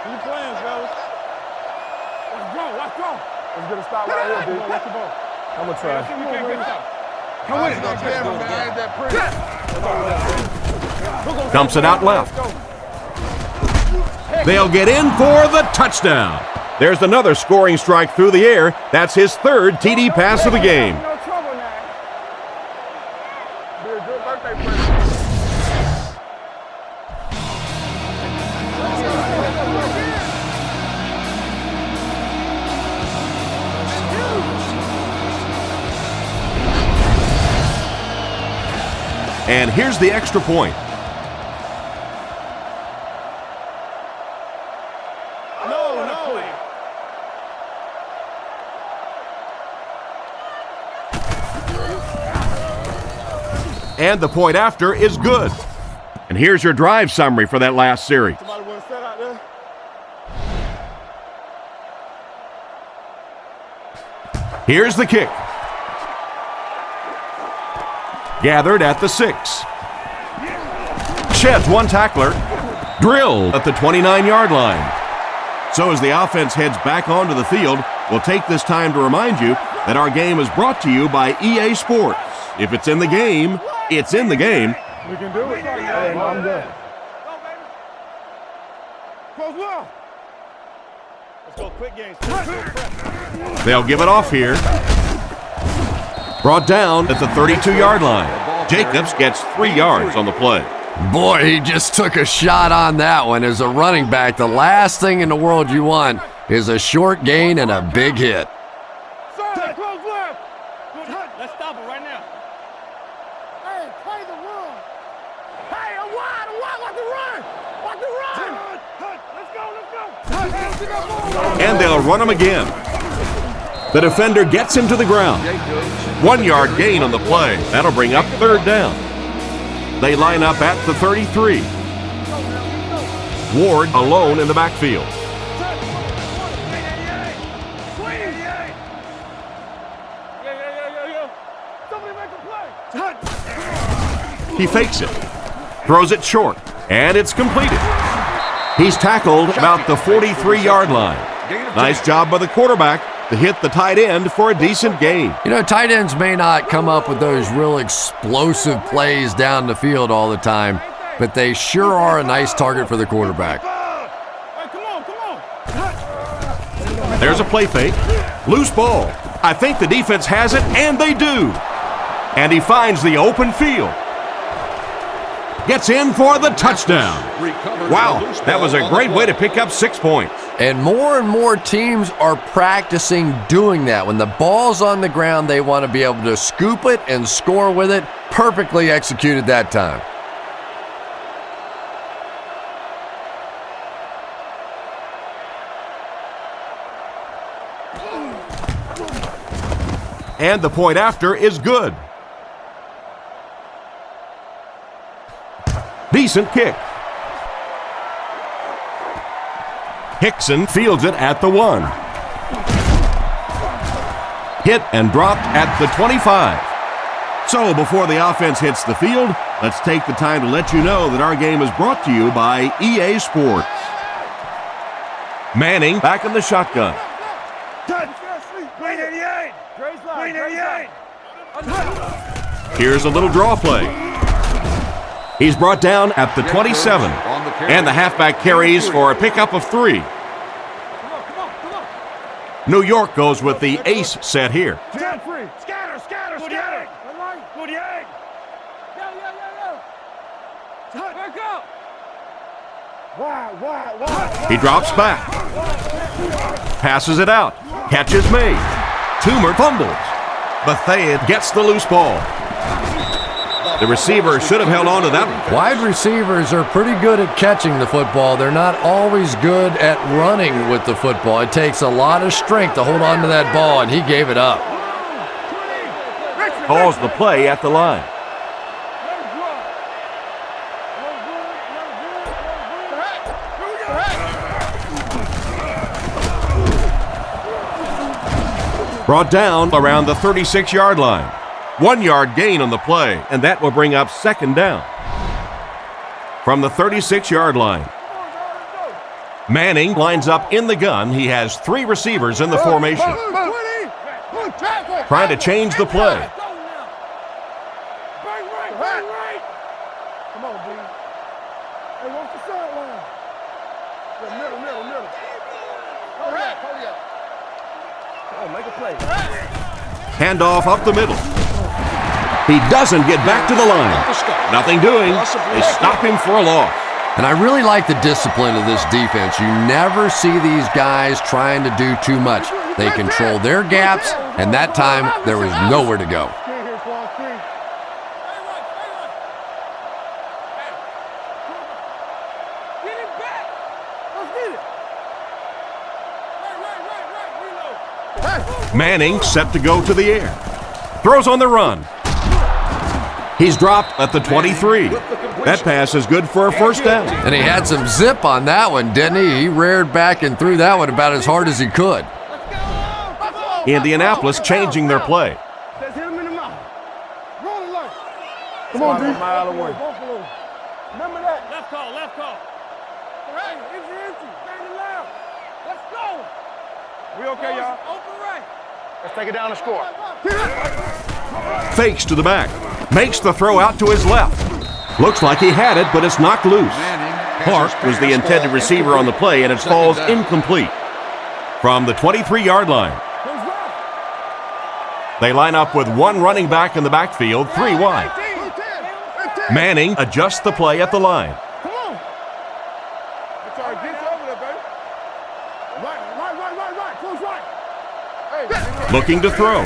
Speaker 6: Keep playing, fellas. Let's go. Let's get a stop right here, dude. Watch the ball. I'm going to try. Come with it.
Speaker 2: Dumps it out left. They'll get in for the touchdown. There's another scoring strike through the air. That's his 3rd TD pass of the game.
Speaker 6: No trouble now. Be a good birthday present.
Speaker 2: And here's the extra point. And the point after is good. And here's your drive summary for that last series.
Speaker 6: Somebody want to set out there?
Speaker 2: Here's the kick. Gathered at the 6. Sheds one tackler. Drilled at the 29-yard line. So as the offense heads back onto the field, we'll take this time to remind you that our game is brought to you by EA Sports. If it's in the game, it's in the game.
Speaker 6: We can do it. Hey, I'm good. Go, baby. Close love. Let's go quick game.
Speaker 2: They'll give it off here. Brought down at the 32-yard line. Jacobs gets 3 yards on the play.
Speaker 4: Boy, he just took a shot on that one. As a running back, the last thing in the world you want is a short gain and a big hit.
Speaker 6: Side, close left. Let's stop it right now. Hey, play the run. Hey, a wide, watch the run. Watch the run. Let's go.
Speaker 2: And they'll run him again. The defender gets him to the ground. 1 yard gain on the play. That'll bring up 3rd down. They line up at the 33. Ward alone in the backfield. He fakes it, throws it short, and it's completed. He's tackled about the 43-yard line. Nice job by the quarterback to hit the tight end for a decent gain.
Speaker 4: You know, tight ends may not come up with those real explosive plays down the field all the time, but they sure are a nice target for the quarterback.
Speaker 6: Hey, come on.
Speaker 2: There's a play fake. Loose ball. I think the defense has it, and they do. And he finds the open field. Gets in for the touchdown. Wow, that was a great way to pick up 6 points.
Speaker 4: And more teams are practicing doing that. When the ball's on the ground, they want to be able to scoop it and score with it. Perfectly executed that time.
Speaker 2: And the point after is good. Decent kick. Hickson fields it at the 1. Hit and dropped at the 25. So before the offense hits the field, let's take the time to let you know that our game is brought to you by EA Sports. Manning back in the shotgun. Here's a little draw play. He's brought down at the 27, and the halfback carries for a pickup of 3. New York goes with the ace set here.
Speaker 6: Stand free. Scatter, scatter, scatter. Go the egg. Back up.
Speaker 2: He drops back. Passes it out. Catch is made. Toomer fumbles. Bethea gets the loose ball. The receiver should have held on to that one.
Speaker 4: Wide receivers are pretty good at catching the football. They're not always good at running with the football. It takes a lot of strength to hold on to that ball, and he gave it up.
Speaker 2: Calls the play at the line. Brought down around the 36-yard line. 1 yard gain on the play, and that will bring up second down. From the 36-yard line, Manning lines up in the gun. He has 3 receivers in the formation. Trying to change the play.
Speaker 6: Come on, D. Hey, what's the sideline? Middle. Hurry up. Oh, make a play.
Speaker 2: Handoff up the middle. He doesn't get back to the line. Nothing doing. They stop him for a loss.
Speaker 4: And I really like the discipline of this defense. You never see these guys trying to do too much. They control their gaps, and that time there was nowhere to go.
Speaker 2: Manning set to go to the air. Throws on the run. He's dropped at the 23. That pass is good for a first down.
Speaker 4: And he had some zip on that one, didn't he? He reared back and threw that one about as hard as he could.
Speaker 2: Indianapolis changing their play.
Speaker 6: Let's hit him in the mouth. Roll it like. Come on, D. Mile away. Remember that. Left call. Hey, empty. Bang it loud. Let's go. We okay, y'all? Open right. Let's take it down and score.
Speaker 2: Fakes to the back. Makes the throw out to his left. Looks like he had it, but it's knocked loose. Clark was the intended receiver on the play, and it falls incomplete. From the 23-yard line, they line up with 1 running back in the backfield, 3 wide. Manning adjusts the play at the line.
Speaker 6: Come on. That's all right. Get over there, baby. Right. Close right. Hey.
Speaker 2: Looking to throw.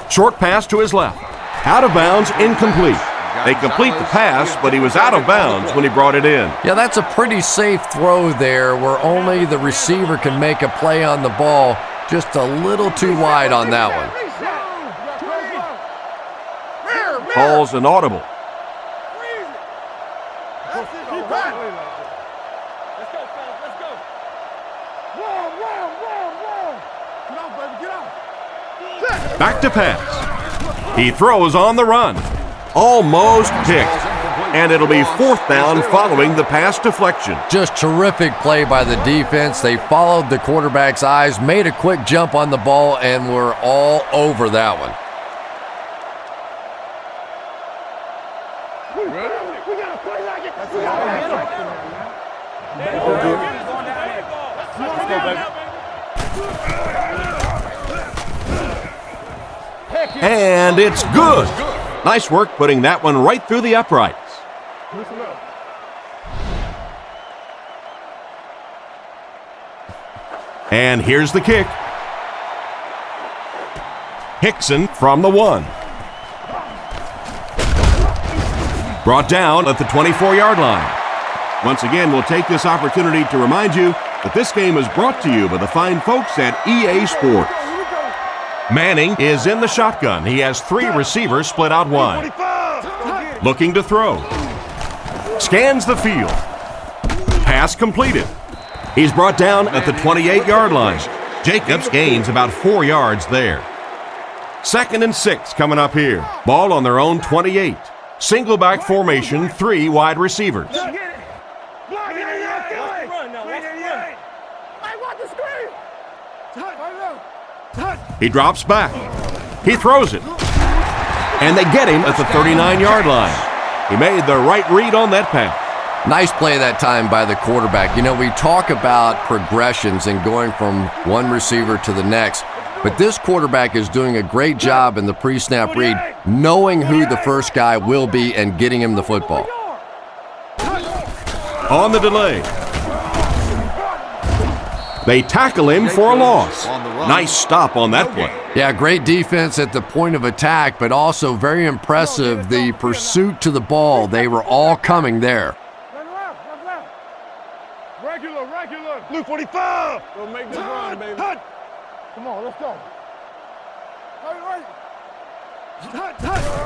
Speaker 2: Short pass to his left. Out of bounds, incomplete. They complete the pass, but he was out of bounds when he brought it in.
Speaker 4: Yeah, that's a pretty safe throw there where only the receiver can make a play on the ball. Just a little too wide on that one.
Speaker 2: Calls an audible. Back to pass. He throws on the run. Almost picked. And it'll be 4th down following the pass deflection.
Speaker 4: Just terrific play by the defense. They followed the quarterback's eyes, made a quick jump on the ball, and were all over that one.
Speaker 6: We gotta play like it.
Speaker 2: And it's good. Nice work putting that one right through the uprights. And here's the kick. Hickson from the 1. Brought down at the 24-yard line. Once again, we'll take this opportunity to remind you that this game is brought to you by the fine folks at EA Sports. Manning is in the shotgun. He has 3 receivers split out wide. Looking to throw. Scans the field. Pass completed. He's brought down at the 28-yard line. Jacobs gains about 4 yards there. 2nd and 6 coming up here. Ball on their own 28. Single back formation, 3 wide receivers. He drops back. He throws it. And they get him at the 39-yard line. He made the right read on that pass.
Speaker 4: Nice play that time by the quarterback. You know, we talk about progressions and going from one receiver to the next, but this quarterback is doing a great job in the pre-snap read, knowing who the first guy will be and getting him the football.
Speaker 2: On the delay. They tackle him for a loss. Nice stop on that play.
Speaker 4: Yeah, great defense at the point of attack, but also very impressive the pursuit to the ball. They were all coming there.
Speaker 6: Regular. Blue 45. We'll make this run, baby. Come on, let's go.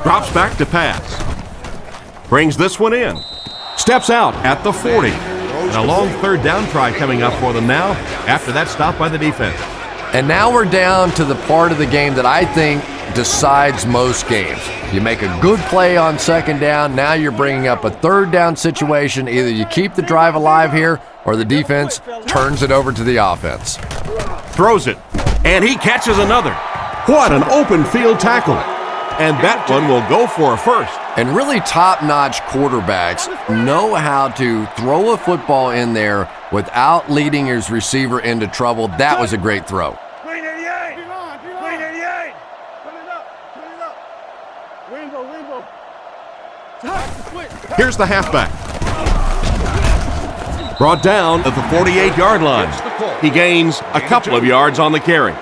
Speaker 2: Drops back to pass. Brings this one in. Steps out at the 40. And a long third down try coming up for them now after that stop by the defense.
Speaker 4: And now we're down to the part of the game that I think decides most games. You make a good play on second down, now you're bringing up a third down situation. Either you keep the drive alive here or the defense turns it over to the offense.
Speaker 2: Throws it, and he catches another. What an open field tackle. And that one will go for a first.
Speaker 4: And really top-notch quarterbacks know how to throw a football in there without leading his receiver into trouble. That was a great throw.
Speaker 6: Green 88. Green 88. Put it up. Rainbow.
Speaker 2: Here's the halfback. Brought down at the 48-yard line. He gains a couple of yards on the carry.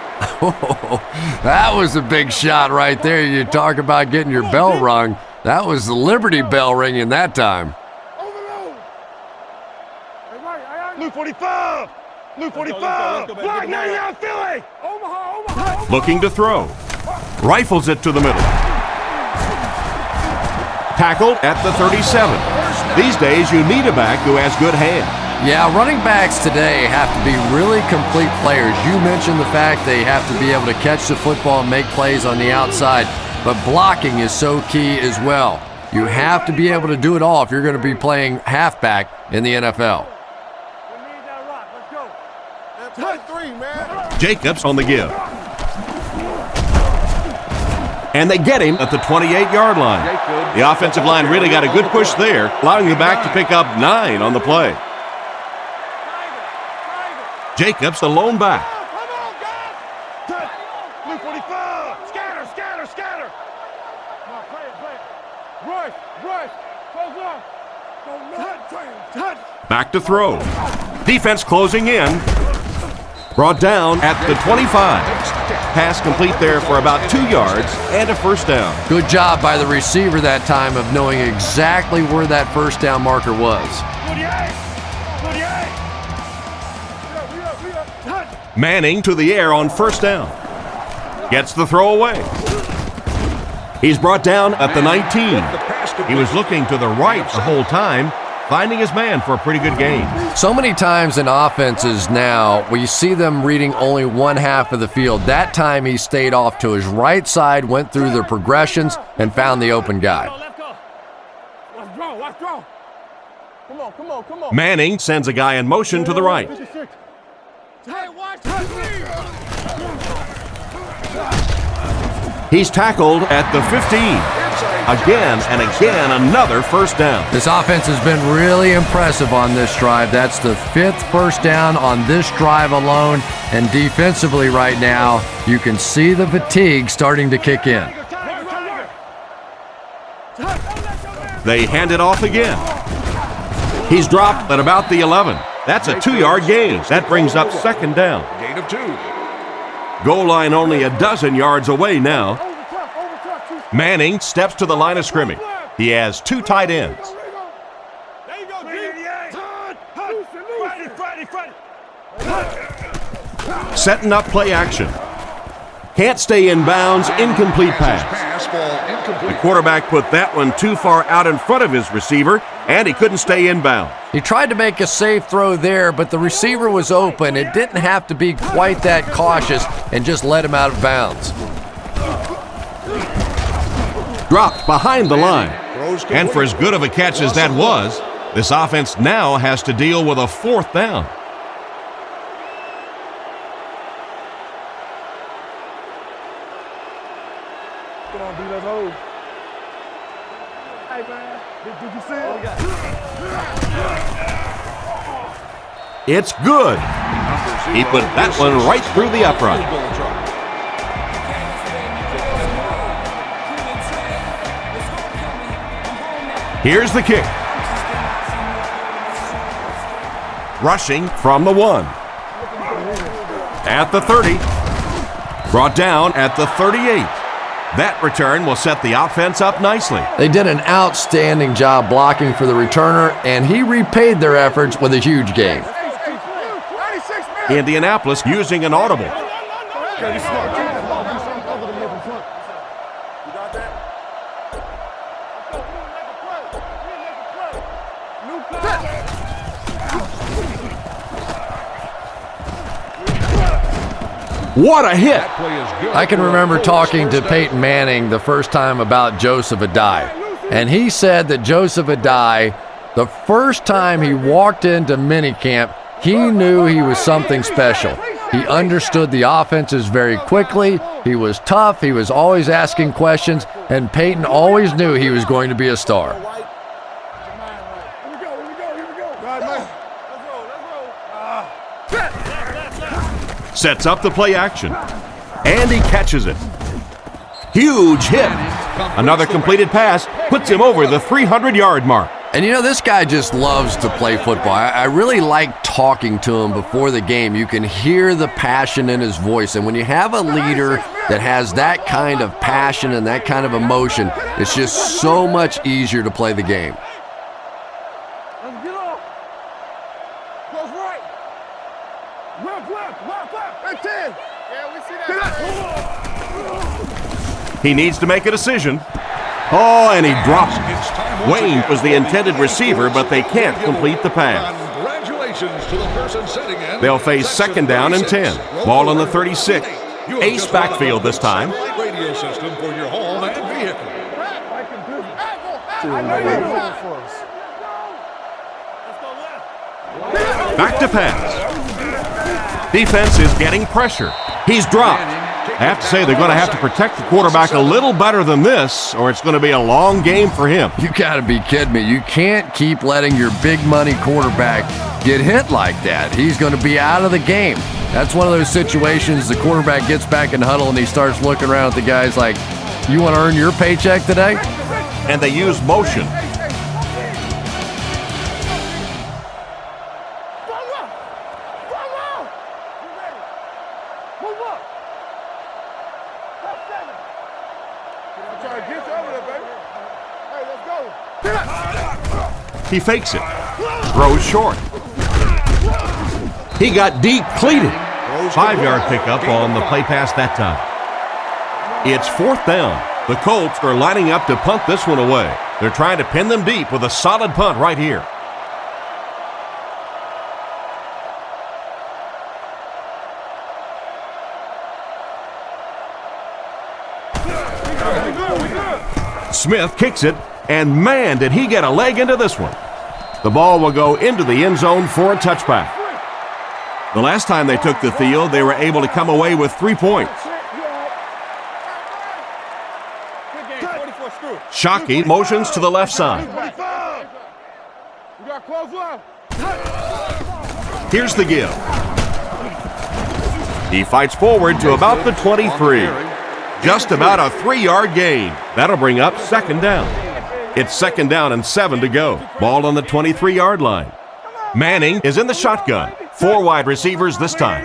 Speaker 4: That was a big shot right there. You talk about getting your bell rung. That was the Liberty Bell ringing that time.
Speaker 6: Overload. Blue 45. Block 99 Philly. Omaha.
Speaker 2: Looking to throw. Rifles it to the middle. Tackled at the 37. These days, you need a back who has good hands.
Speaker 4: Yeah, running backs today have to be really complete players. You mentioned the fact they have to be able to catch the football and make plays on the outside, but blocking is so key as well. You have to be able to do it all if you're going to be playing halfback in the NFL.
Speaker 6: We need that rock. Let's go. That's 3, man.
Speaker 2: Jacobs on the give. And they get him at the 28-yard line. The offensive line really got a good push there, allowing the back to pick up 9 on the play. Jacobs, the lone back.
Speaker 6: Come on, guys. Blue 45. Scatter. Come on, play it. Rush. Close up.
Speaker 2: Back to throw. Defense closing in. Brought down at the 25. Pass complete there for about 2 yards and a first down.
Speaker 4: Good job by the receiver that time of knowing exactly where that first down marker was.
Speaker 6: 48.
Speaker 2: Manning to the air on first down. Gets the throw away. He's brought down at the 19. He was looking to the right the whole time, finding his man for a pretty good gain.
Speaker 4: So many times in offenses now, we see them reading only one half of the field. That time he stayed off to his right side, went through the progressions, and found the open guy.
Speaker 6: Let's draw. Come on.
Speaker 2: Manning sends a guy in motion to the right. He's tackled at the 15. Again and again, another first down.
Speaker 4: This offense has been really impressive on this drive. That's the 5th first down on this drive alone. And defensively right now, you can see the fatigue starting to kick in.
Speaker 2: They hand it off again. He's dropped at about the 11. That's a 2-yard gain. That brings up second down.
Speaker 7: Gain of 2.
Speaker 2: Goal line only a dozen yards away now. Manning steps to the line of scrimmage. He has 2 tight ends.
Speaker 6: There you go,
Speaker 2: Setting up play action. Can't stay in bounds, incomplete pass.
Speaker 7: Pass ball incomplete.
Speaker 2: The quarterback put that one too far out in front of his receiver, and he couldn't stay in bounds.
Speaker 4: He tried to make a safe throw there, but the receiver was open. It didn't have to be quite that cautious and just let him out of bounds.
Speaker 2: Dropped behind the line. And for as good of a catch as that was, this offense now has to deal with a 4th down.
Speaker 6: Come on, D, let's hold. Did you see it?
Speaker 2: It's good. He put that one right through the upright. Here's the kick. Rushing from the 1. At the 30. Brought down at the 38. That return will set the offense up nicely.
Speaker 4: They did an outstanding job blocking for the returner, and he repaid their efforts with a huge gain.
Speaker 2: Indianapolis using an audible. What a hit!
Speaker 4: I can remember talking to Peyton Manning the first time about Joseph Adai, and he said that Joseph Adai, the first time he walked into minicamp, he knew he was something special. He understood the offenses very quickly. He was tough. He was always asking questions, and Peyton always knew he was going to be a star.
Speaker 2: Sets up the play action. And he catches it. Huge hit. Another completed pass puts him over the 300-yard mark.
Speaker 4: And you know, this guy just loves to play football. I really like talking to him before the game. You can hear the passion in his voice. And when you have a leader that has that kind of passion and that kind of emotion, it's just so much easier to play the game.
Speaker 6: Let's get off. Close right. Left. Right 10. Yeah, we see that.
Speaker 2: He needs to make a decision. Oh, and he drops it. Wayne was the intended receiver, but they can't complete the pass.
Speaker 7: Congratulations to the person sitting in.
Speaker 2: They'll face second down and 10. Ball on the 36. Ace backfield this time.
Speaker 7: Radio system for your home and vehicle.
Speaker 2: Back to pass. Defense is getting pressure. He's dropped. I have to say they're going to have to protect the quarterback a little better than this, or it's going to be a long game for him.
Speaker 4: You got to be kidding me. You can't keep letting your big money quarterback get hit like that. He's going to be out of the game. That's one of those situations the quarterback gets back in huddle and he starts looking around at the guys like, you want to earn your paycheck today?
Speaker 2: And they use motion. He fakes it. Throws short. He got deep cleated. 5-yard pickup on the play pass that time. It's 4th down. The Colts are lining up to punt this one away. They're trying to pin them deep with a solid punt right here. Smith kicks it, and man, did he get a leg into this one. The ball will go into the end zone for a touchback. The last time they took the field, they were able to come away with 3 points. Shockey motions to the left side. Here's the give. He fights forward to about the 23. Just about a 3-yard gain. That'll bring up second down. It's second down and 7 to go. Ball on the 23-yard line. Manning is in the shotgun. 4 wide receivers this time.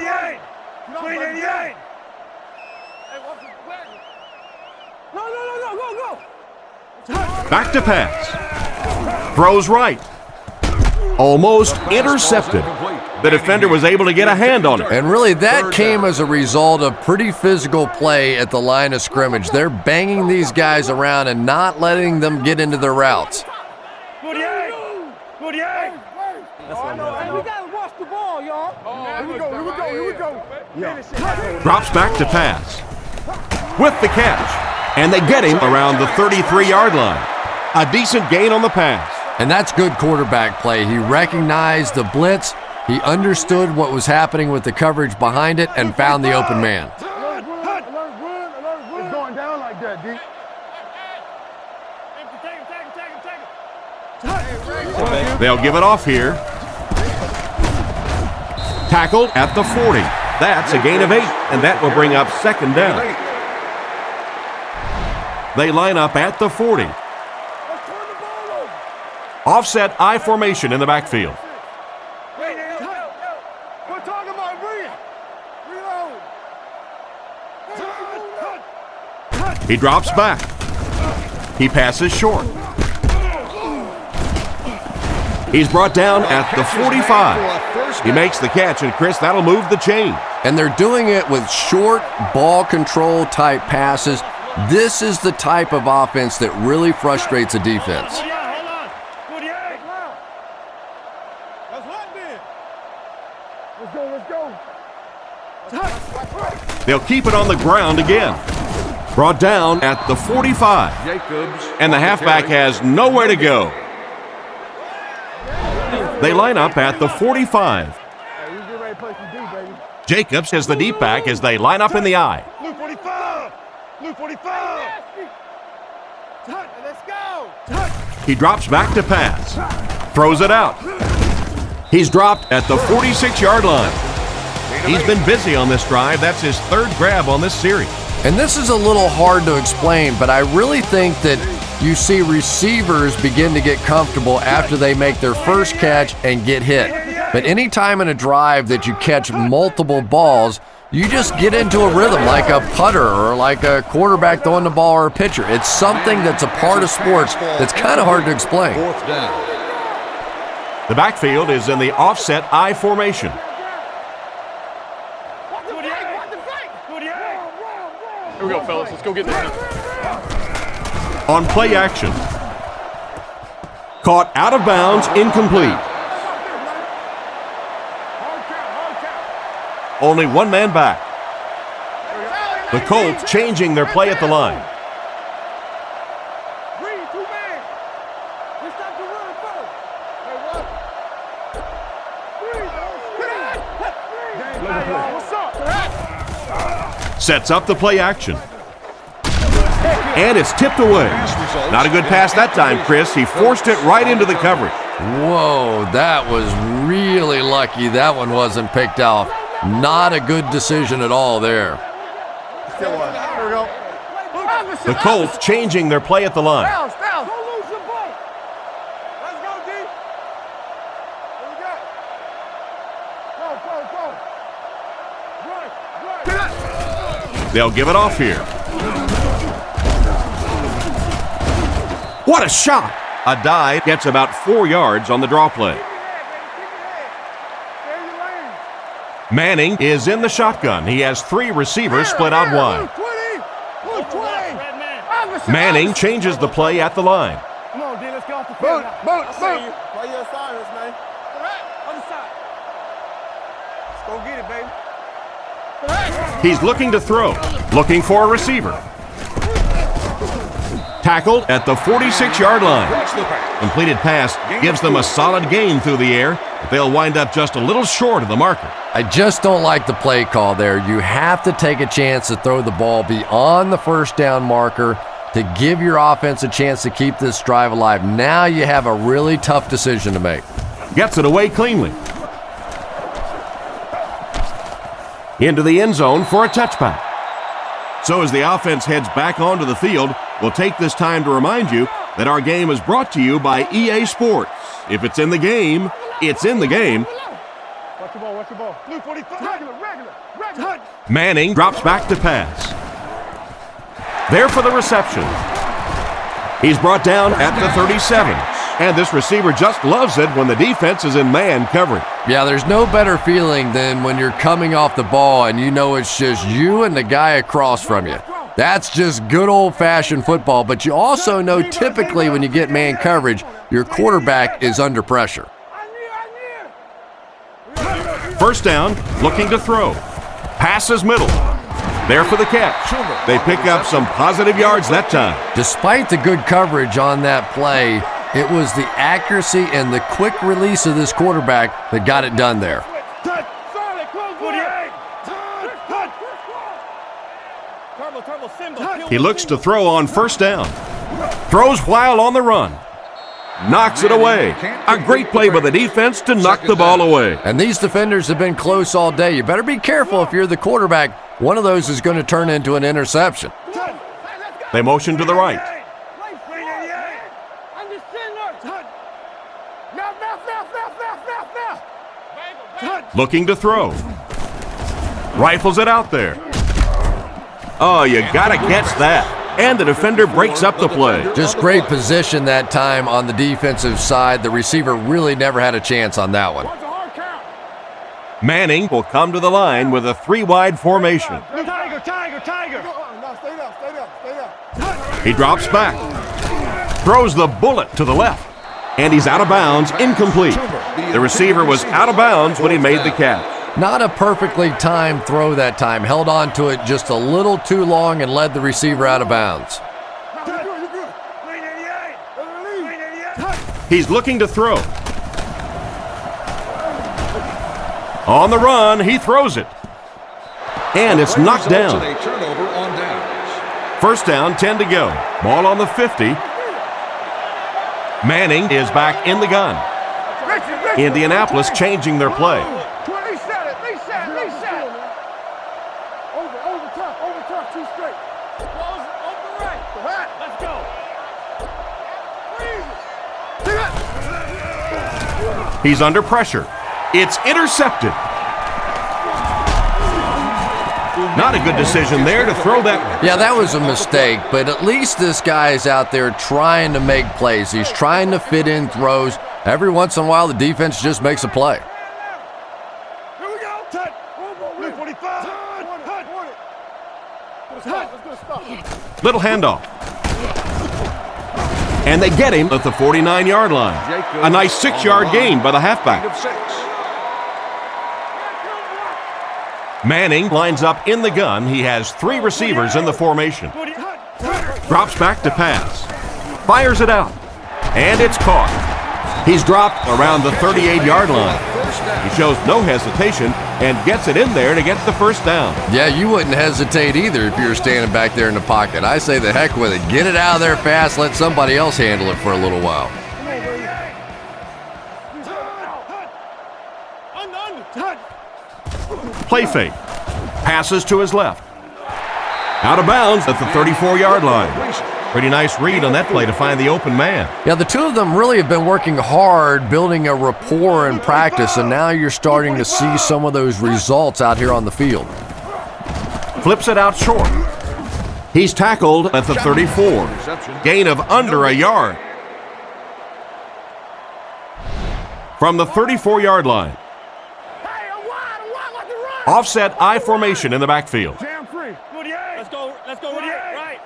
Speaker 2: Back to pass. Throws right. Almost intercepted. The defender was able to get a hand on it.
Speaker 4: And really, that came as a result of pretty physical play at the line of scrimmage. They're banging these guys around and not letting them get into their routes.
Speaker 6: We gotta watch the ball, y'all. Here we go.
Speaker 2: Drops back to pass. With the catch. And they get him around the 33-yard line. A decent gain on the pass.
Speaker 4: And that's good quarterback play. He recognized the blitz. He understood what was happening with the coverage behind it and found the open man.
Speaker 6: It's going down like that, D.
Speaker 2: They'll give it off here. Tackled at the 40. That's a gain of 8, and that will bring up second down. They line up at the 40. Offset I formation in the backfield.
Speaker 6: We're talking about reload.
Speaker 2: He drops back. He passes short. He's brought down at the 45. He makes the catch, and Chris, that'll move the chain.
Speaker 4: And they're doing it with short ball control type passes. This is the type of offense that really frustrates a defense.
Speaker 2: They'll keep it on the ground again. Brought down at the 45. And the halfback has nowhere to go. They line up at the 45. Jacobs has the deep back as they line up in the I.
Speaker 6: Blue 45. Blue 45. Let's go.
Speaker 2: He drops back to pass. Throws it out. He's dropped at the 46-yard line. He's been busy on this drive. That's his third grab on this series.
Speaker 4: And this is a little hard to explain, but I really think that you see receivers begin to get comfortable after they make their first catch and get hit. But anytime in a drive that you catch multiple balls, you just get into a rhythm like a putter or like a quarterback throwing the ball or a pitcher. It's something that's a part of sports that's kind of hard to explain.
Speaker 2: The backfield is in the offset I formation.
Speaker 8: Here we go, fellas. Let's go get this.
Speaker 2: On play action. Caught out of bounds, incomplete. Only one man back. The Colts changing their play at the line. Sets up the play action. And it's tipped away. Not a good pass that time, Chris. He forced it right into the coverage.
Speaker 4: Whoa, that was really lucky that one wasn't picked off. Not a good decision at all there.
Speaker 2: The Colts changing their play at the line. They'll give it off here. What a shot! A dive gets about 4 yards on the draw play. Manning is in the shotgun. He has 3 receivers split out wide. Manning changes the play at the line.
Speaker 6: Come on, D, let's get off the field. Play your assignments, man. Other side. Let's go get it, baby.
Speaker 2: He's looking to throw, looking for a receiver. Tackled at the 46-yard line. Completed pass gives them a solid gain through the air, but they'll wind up just a little short of the marker.
Speaker 4: I just don't like the play call there. You have to take a chance to throw the ball beyond the first down marker to give your offense a chance to keep this drive alive. Now you have a really tough decision to make.
Speaker 2: Gets it away cleanly. Into the end zone for a touchback. So as the offense heads back onto the field, we'll take this time to remind you that our game is brought to you by EA Sports. If it's in the game, it's in the game.
Speaker 6: Watch the ball, watch the ball. Blue 45. Regular.
Speaker 2: Manning drops back to pass. There for the reception. He's brought down at the 37. And this receiver just loves it when the defense is in man coverage.
Speaker 4: Yeah, there's no better feeling than when you're coming off the ball and you know it's just you and the guy across from you. That's just good old-fashioned football, but you also know typically when you get man coverage, your quarterback is under pressure.
Speaker 2: First down, looking to throw. Passes middle. There for the catch. They pick up some positive yards that time.
Speaker 4: Despite the good coverage on that play, it was the accuracy and the quick release of this quarterback that got it done there.
Speaker 2: He looks to throw on first down. Throws while on the run. Knocks it away. A great play by the defense to knock the ball away.
Speaker 4: And these defenders have been close all day. You better be careful if you're the quarterback. One of those is going to turn into an interception.
Speaker 2: They motion to the right. Looking to throw. Rifles it out there. Oh, you gotta catch that. And the defender breaks up the play.
Speaker 4: Just great position that time on the defensive side. The receiver really never had a chance on that one.
Speaker 2: Manning will come to the line with a 3-wide formation.
Speaker 3: Tiger.
Speaker 2: He drops back. Throws the bullet to the left. And he's out of bounds, incomplete. The receiver was out of bounds when he made the catch.
Speaker 4: Not a perfectly timed throw that time. Held on to it just a little too long and led the receiver out of bounds.
Speaker 2: He's looking to throw. On the run, he throws it. And it's knocked down. First down, 10 to go. Ball on the 50. Manning is back in the gun. Indianapolis changing their play. He's under pressure. It's intercepted. Not a good decision there to throw that one.
Speaker 4: Yeah, that was a mistake, but at least this guy's out there trying to make plays. He's trying to fit in throws. Every once in a while, the defense just makes a play.
Speaker 3: Here we go. Touch. 45.
Speaker 2: Little handoff. And they get him at the 49-yard line. A nice 6-yard gain by the halfback. Manning lines up in the gun. He has 3 receivers in the formation. Drops back to pass. Fires it out. And it's caught. He's dropped around the 38-yard line. He shows no hesitation and gets it in there to get the first down.
Speaker 4: Yeah, you wouldn't hesitate either if you were standing back there in the pocket. I say the heck with it. Get it out of there fast. Let somebody else handle it for a little while.
Speaker 2: Play fake. Passes to his left. Out of bounds at the 34-yard line. Pretty nice read on that play to find the open man.
Speaker 4: Yeah, the two of them really have been working hard, building a rapport in practice, and now you're starting to see some of those results out here on the field.
Speaker 2: Flips it out short. He's tackled at the 34. Gain of under a yard. From the 34-yard line. Offset I formation in the backfield.
Speaker 3: Jam free.
Speaker 8: Let's go. Right.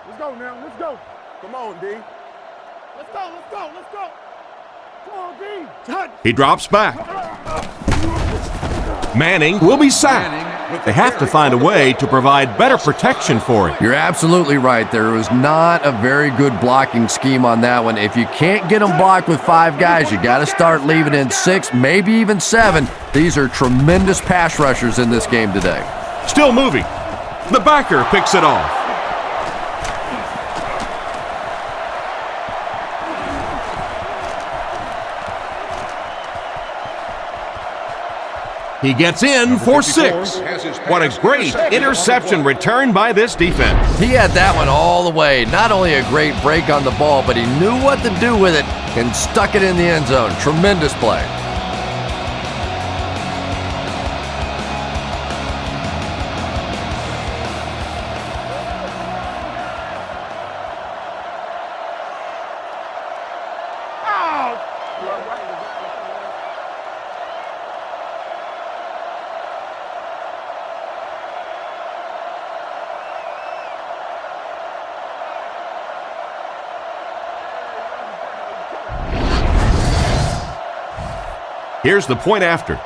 Speaker 3: Let's go now. Let's go. Come on, D. Let's go. Come on, D. Touch.
Speaker 2: He drops back. Manning will be sacked. They have to find a way to provide better protection for him.
Speaker 4: You're absolutely right. There was not a very good blocking scheme on that one. If you can't get them blocked with 5 guys, you got to start leaving in 6, maybe even 7. These are tremendous pass rushers in this game today.
Speaker 2: Still moving. The backer picks it off. He gets in for 6. What a great interception return by this defense.
Speaker 4: He had that one all the way. Not only a great break on the ball, but he knew what to do with it and stuck it in the end zone. Tremendous play.
Speaker 2: Here's the point after.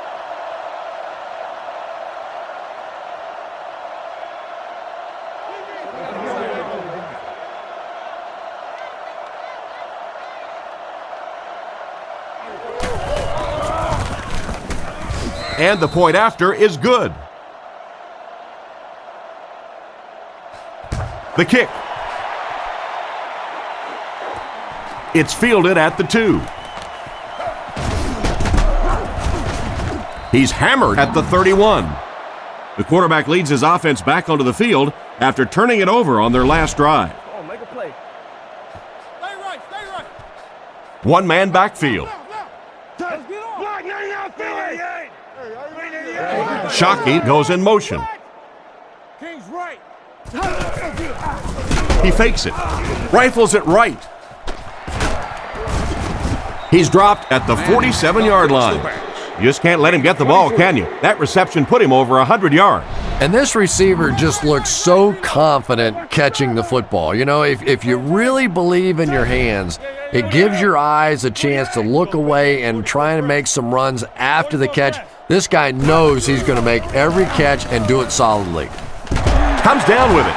Speaker 2: And the point after is good. The kick. It's fielded at the 2. He's hammered at the 31. The quarterback leads his offense back onto the field after turning it over on their last drive.
Speaker 3: Oh, make a play. Stay right, stay right.
Speaker 2: One-man backfield.
Speaker 3: Let's get on. Block 99, 38.
Speaker 2: Shockey goes in motion.
Speaker 3: King's right.
Speaker 2: He fakes it. Rifles it right. He's dropped at the 47-yard line. You just can't let him get the ball, can you? That reception put him over 100 yards.
Speaker 4: And this receiver just looks so confident catching the football. You know, if you really believe in your hands, it gives your eyes a chance to look away and try and make some runs after the catch. This guy knows he's going to make every catch and do it solidly.
Speaker 2: Comes down with it.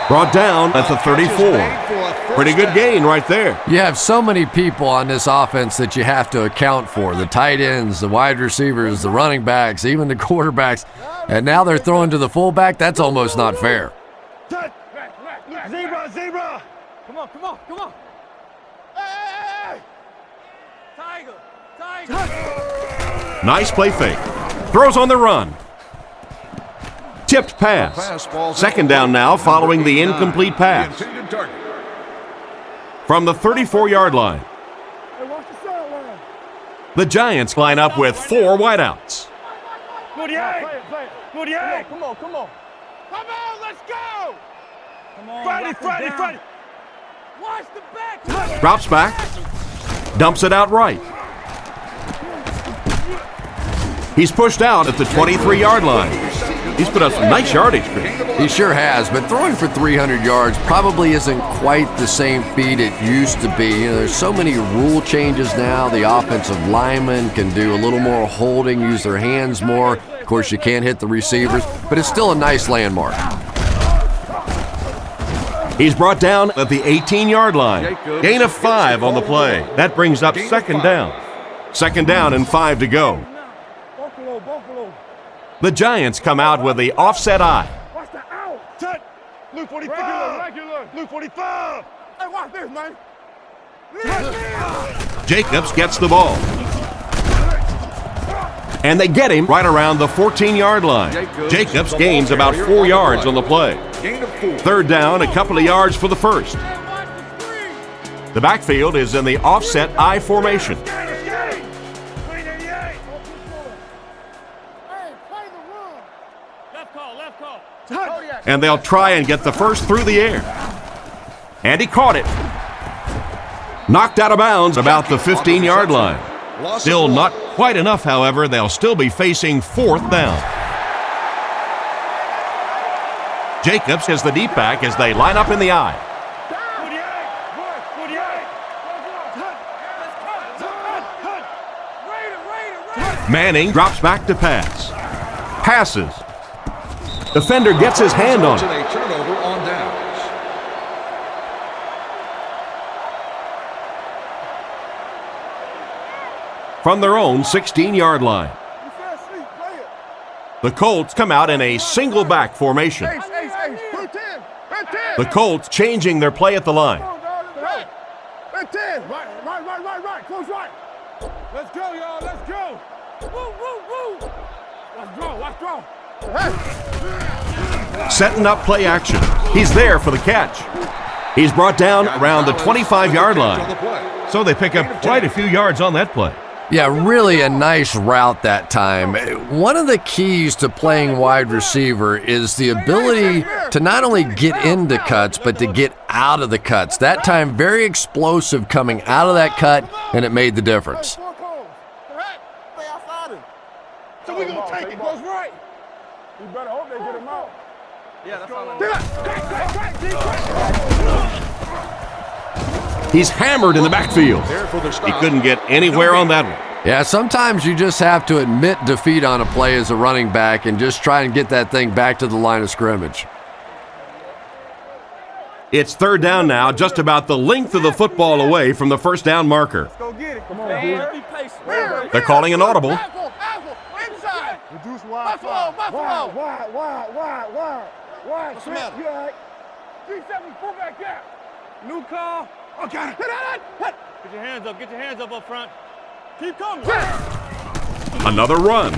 Speaker 2: Brought down at the 34. Pretty good gain right there.
Speaker 4: You have so many people on this offense that you have to account for. The tight ends, the wide receivers, the running backs, even the quarterbacks. And now they're throwing to the fullback. That's almost not fair.
Speaker 3: Zebra, zebra. Come on, come on, come on. Hey! Tiger, tiger.
Speaker 2: Nice play fake. Throws on the run. Tipped pass. Second down now following the incomplete pass. From the 34-yard line.
Speaker 6: Hey, watch the sideline.
Speaker 2: The Giants line up with 4 wideouts.
Speaker 3: 48. 48.
Speaker 6: Come on, come on.
Speaker 3: Come on, let's go.
Speaker 8: Come on.
Speaker 3: Friday,
Speaker 8: lock it
Speaker 3: Friday,
Speaker 8: down.
Speaker 3: Friday.
Speaker 8: Watch the back.
Speaker 2: Drops back. Dumps it out right. He's pushed out at the 23-yard line. He's put up some nice yardage.
Speaker 4: He sure has, but throwing for 300 yards probably isn't quite the same feat it used to be. You know, there's so many rule changes now. The offensive linemen can do a little more holding, use their hands more. Of course, you can't hit the receivers, but it's still a nice landmark.
Speaker 2: He's brought down at the 18-yard line. Gain of 5 on the play. That brings up second down. Second down and 5 to go.
Speaker 6: Buffalo, Buffalo.
Speaker 2: The Giants come out with the offset eye.
Speaker 6: Watch the out.
Speaker 3: Touch. Luke 45.
Speaker 6: Regular.
Speaker 3: Luke 45.
Speaker 6: Hey, watch this, man.
Speaker 2: Jacobs gets the ball. And they get him right around the 14-yard line. Jacobs gains about 4 yards on the play. Third down, a couple of yards for the first. The backfield is in the offset I formation.
Speaker 8: Left call.
Speaker 2: And they'll try and get the first through the air. And he caught it. Knocked out of bounds about the 15-yard line. Still not quite enough, however. They'll still be facing 4th down. Jacobs is the deep back as they line up in the I. Manning drops back to pass. Passes. Defender gets his hand on it.
Speaker 7: A turnover on downs.
Speaker 2: From their own 16-yard line. The Colts come out in a single back formation. The Colts changing their play at the line.
Speaker 6: Right. Close right. Let's go, y'all. Let's go. Woo. Let's go.
Speaker 2: Setting up play action. He's there for the catch. He's brought down around the 25-yard line. So they pick up quite a few yards on that play.
Speaker 4: Yeah, really a nice route that time. One of the keys to playing wide receiver is the ability to not only get into cuts, but to get out of the cuts. That time, very explosive coming out of that cut, and it made the difference.
Speaker 6: So we're going to take it. Goes right. You better hope they get him out.
Speaker 3: Yeah, that's all.
Speaker 2: He's hammered in the backfield. He couldn't get anywhere on that one.
Speaker 4: Yeah, sometimes you just have to admit defeat on a play as a running back and just try and get that thing back to the line of scrimmage.
Speaker 2: It's third down now, just about the length of the football away from the first down marker.
Speaker 3: Go get it. Come on, dude. Be patient.
Speaker 2: They're calling an audible.
Speaker 3: Inside.
Speaker 6: Reduce wide.
Speaker 3: Buffalo.
Speaker 6: Wide.
Speaker 3: What's the matter?
Speaker 6: You all right? 370 fullback gap.
Speaker 3: New call.
Speaker 6: I got it.
Speaker 8: Get your hands up. Get your hands up front.
Speaker 6: Keep coming.
Speaker 2: Another run.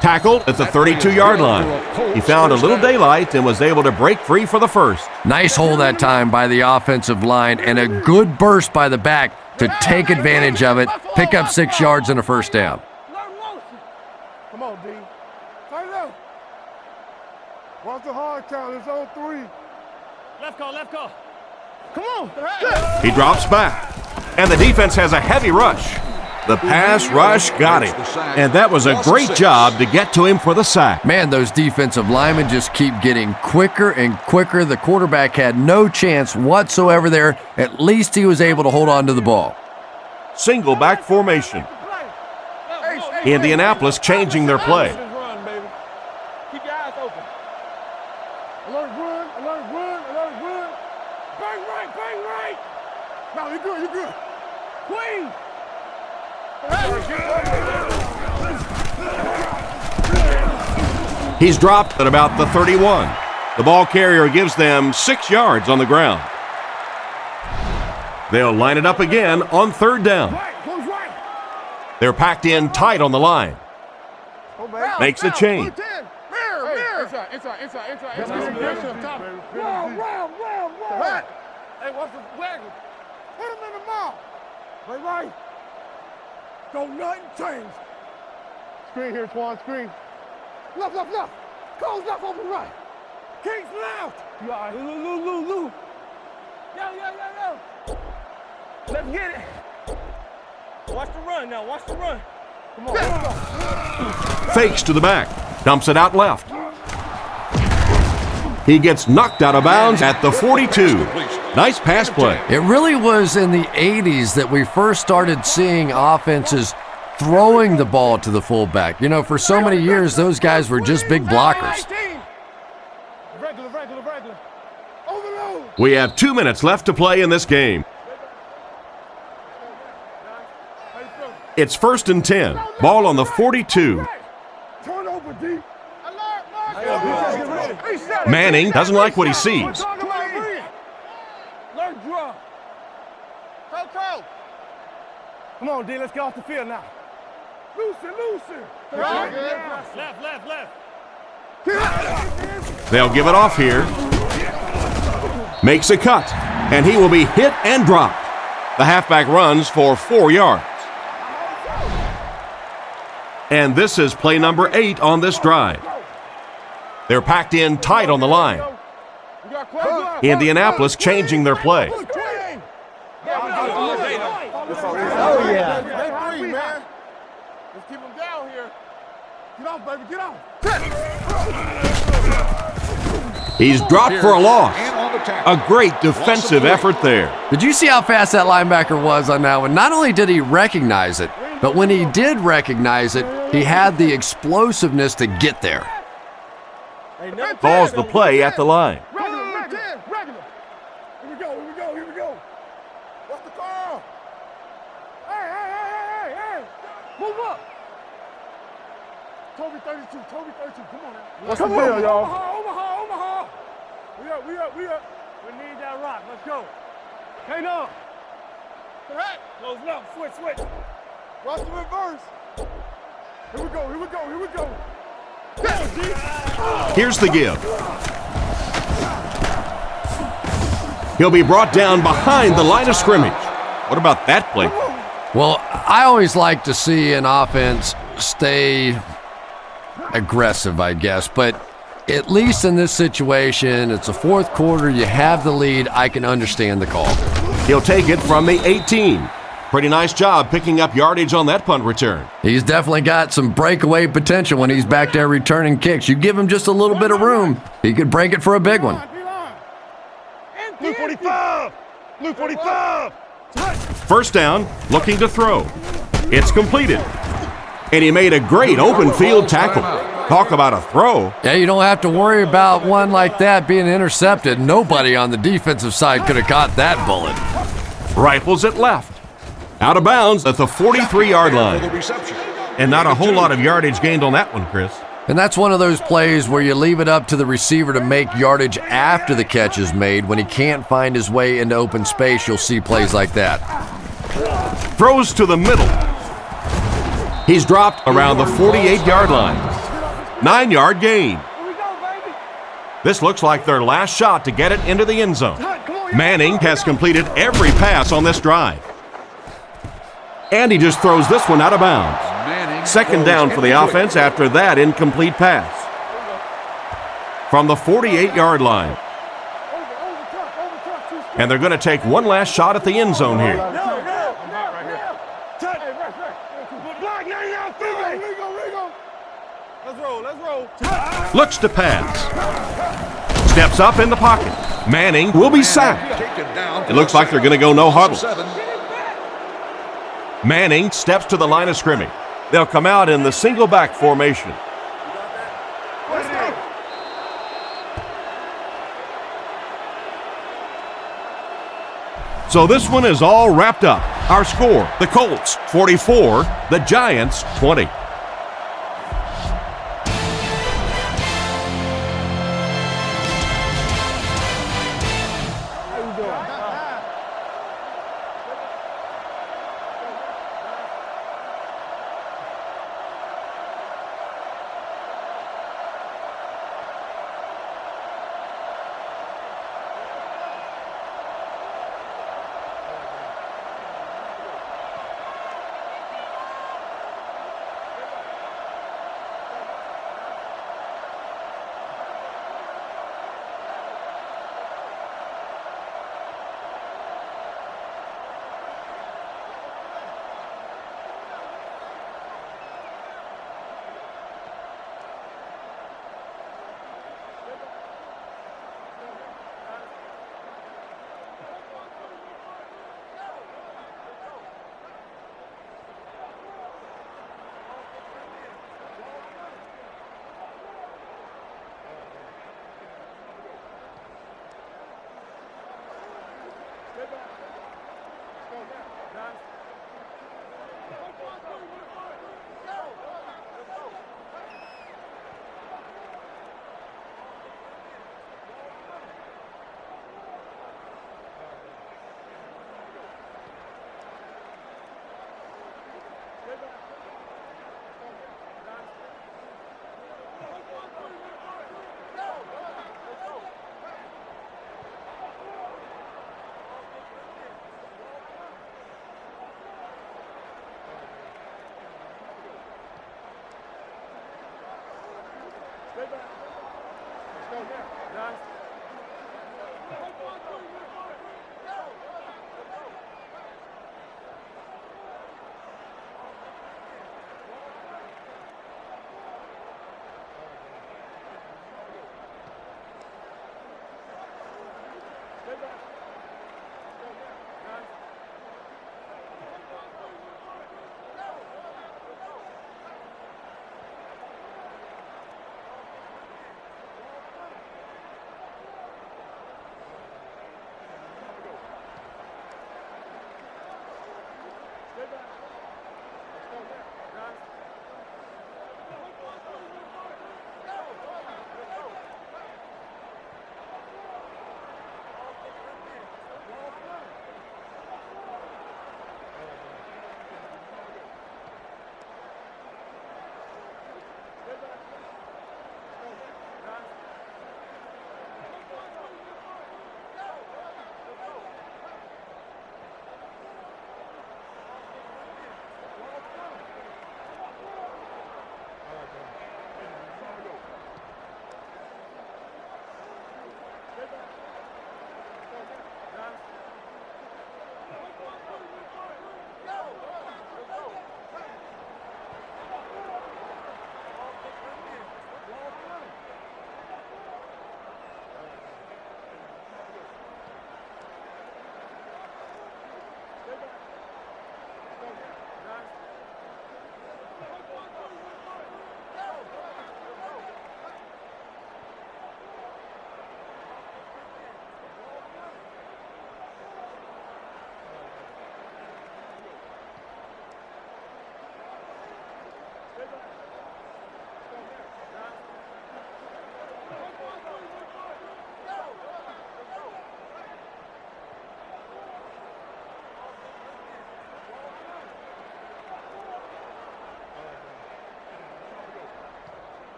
Speaker 2: Tackled at the 32-yard line. He found a little daylight and was able to break free for the first.
Speaker 4: Nice hold that time by the offensive line and a good burst by the back to take advantage of it, pick up 6 yards and a first down.
Speaker 6: Come on, D. Turn it up. Watch the hard count. It's on 3.
Speaker 8: Left call.
Speaker 6: Come on.
Speaker 2: He drops back, and the defense has a heavy rush. The pass rush got him, and that was a great job to get to him for the sack.
Speaker 4: Man, those defensive linemen just keep getting quicker and quicker. The quarterback had no chance whatsoever there. At least he was able to hold on to the ball.
Speaker 2: Single back formation. Indianapolis changing their play.
Speaker 6: Run, baby. Keep your eyes open. Alert run. Bang right. No, you're good. Queen.
Speaker 2: He's dropped at about the 31. The ball carrier gives them 6 yards on the ground. They'll line it up again on 3rd down. They're packed in tight on the line. Makes a change.
Speaker 6: Inside. Hey, what's the wagon? Hit him in the mouth. Right. Don't nothing change. Screen here, Twan, screen. Left. Cole's left over right. King's left. You all right? Lou. Yo.
Speaker 8: Let's get it. Watch the run now.
Speaker 6: Come on.
Speaker 2: Fakes to the back. Dumps it out left. He gets knocked out of bounds at the 42. Nice pass play.
Speaker 4: It really was in the 80s that we first started seeing offenses throwing the ball to the fullback. You know, for so many years, those guys were just big blockers.
Speaker 6: Regular. Overload.
Speaker 2: We have 2 minutes left to play in this game. It's 1st and 10. Ball on the 42.
Speaker 6: Turn over, D.
Speaker 2: Manning doesn't like what he sees.
Speaker 6: Come on, D, let's get off the field now. Loosen.
Speaker 8: Left.
Speaker 2: They'll give it off here. Makes a cut, and he will be hit and dropped. The halfback runs for 4 yards. And this is play number 8 on this drive. They're packed in tight on the line. Indianapolis changing their play.
Speaker 6: Oh, yeah. They free, man. Let's keep them down here. Get off, baby, get off.
Speaker 2: He's dropped for a loss. A great defensive effort there.
Speaker 4: Did you see how fast that linebacker was on that one? Not only did he recognize it, but when he did recognize it, he had the explosiveness to get there.
Speaker 2: Calls the play at the line.
Speaker 6: Regular. Here we go. What's the call? Hey. Move up. Toby 32, come on now. What's the deal, y'all? Omaha. We up.
Speaker 8: We need that rock. Let's go.
Speaker 6: Hey, no.
Speaker 8: Close left. Switch.
Speaker 6: Watch the reverse. Here we go.
Speaker 2: Here's the give. He'll be brought down behind the line of scrimmage. What about that play?
Speaker 4: Well, I always like to see an offense stay aggressive, I guess, but at least in this situation, it's the 4th quarter, you have the lead, I can understand the call.
Speaker 2: He'll take it from the 18. Pretty nice job picking up yardage on that punt return.
Speaker 4: He's definitely got some breakaway potential when he's back there returning kicks. You give him just a little bit of room, he could break it for a big one.
Speaker 6: Blue 45.
Speaker 2: First down, looking to throw. It's completed. And he made a great open field tackle. Talk about a throw.
Speaker 4: Yeah, you don't have to worry about one like that being intercepted. Nobody on the defensive side could have caught that bullet.
Speaker 2: Rifles it left. Out of bounds at the 43-yard line. And not a whole lot of yardage gained on that one, Chris.
Speaker 4: And that's one of those plays where you leave it up to the receiver to make yardage after the catch is made. When he can't find his way into open space, you'll see plays like that.
Speaker 2: Throws to the middle. He's dropped around the 48-yard line. 9-yard gain. This looks like their last shot to get it into the end zone. Manning has completed every pass on this drive. And he just throws this one out of bounds. Second down for the offense after that incomplete pass. From the 48-yard line. And they're going to take one last shot at the end zone here. Looks to pass. Steps up in the pocket. Manning will be sacked. It looks like they're going to go no huddle. Manning steps to the line of scrimmage. They'll come out in the single back formation. So this one is all wrapped up. Our score, the Colts 44, the Giants 20.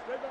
Speaker 6: Guys.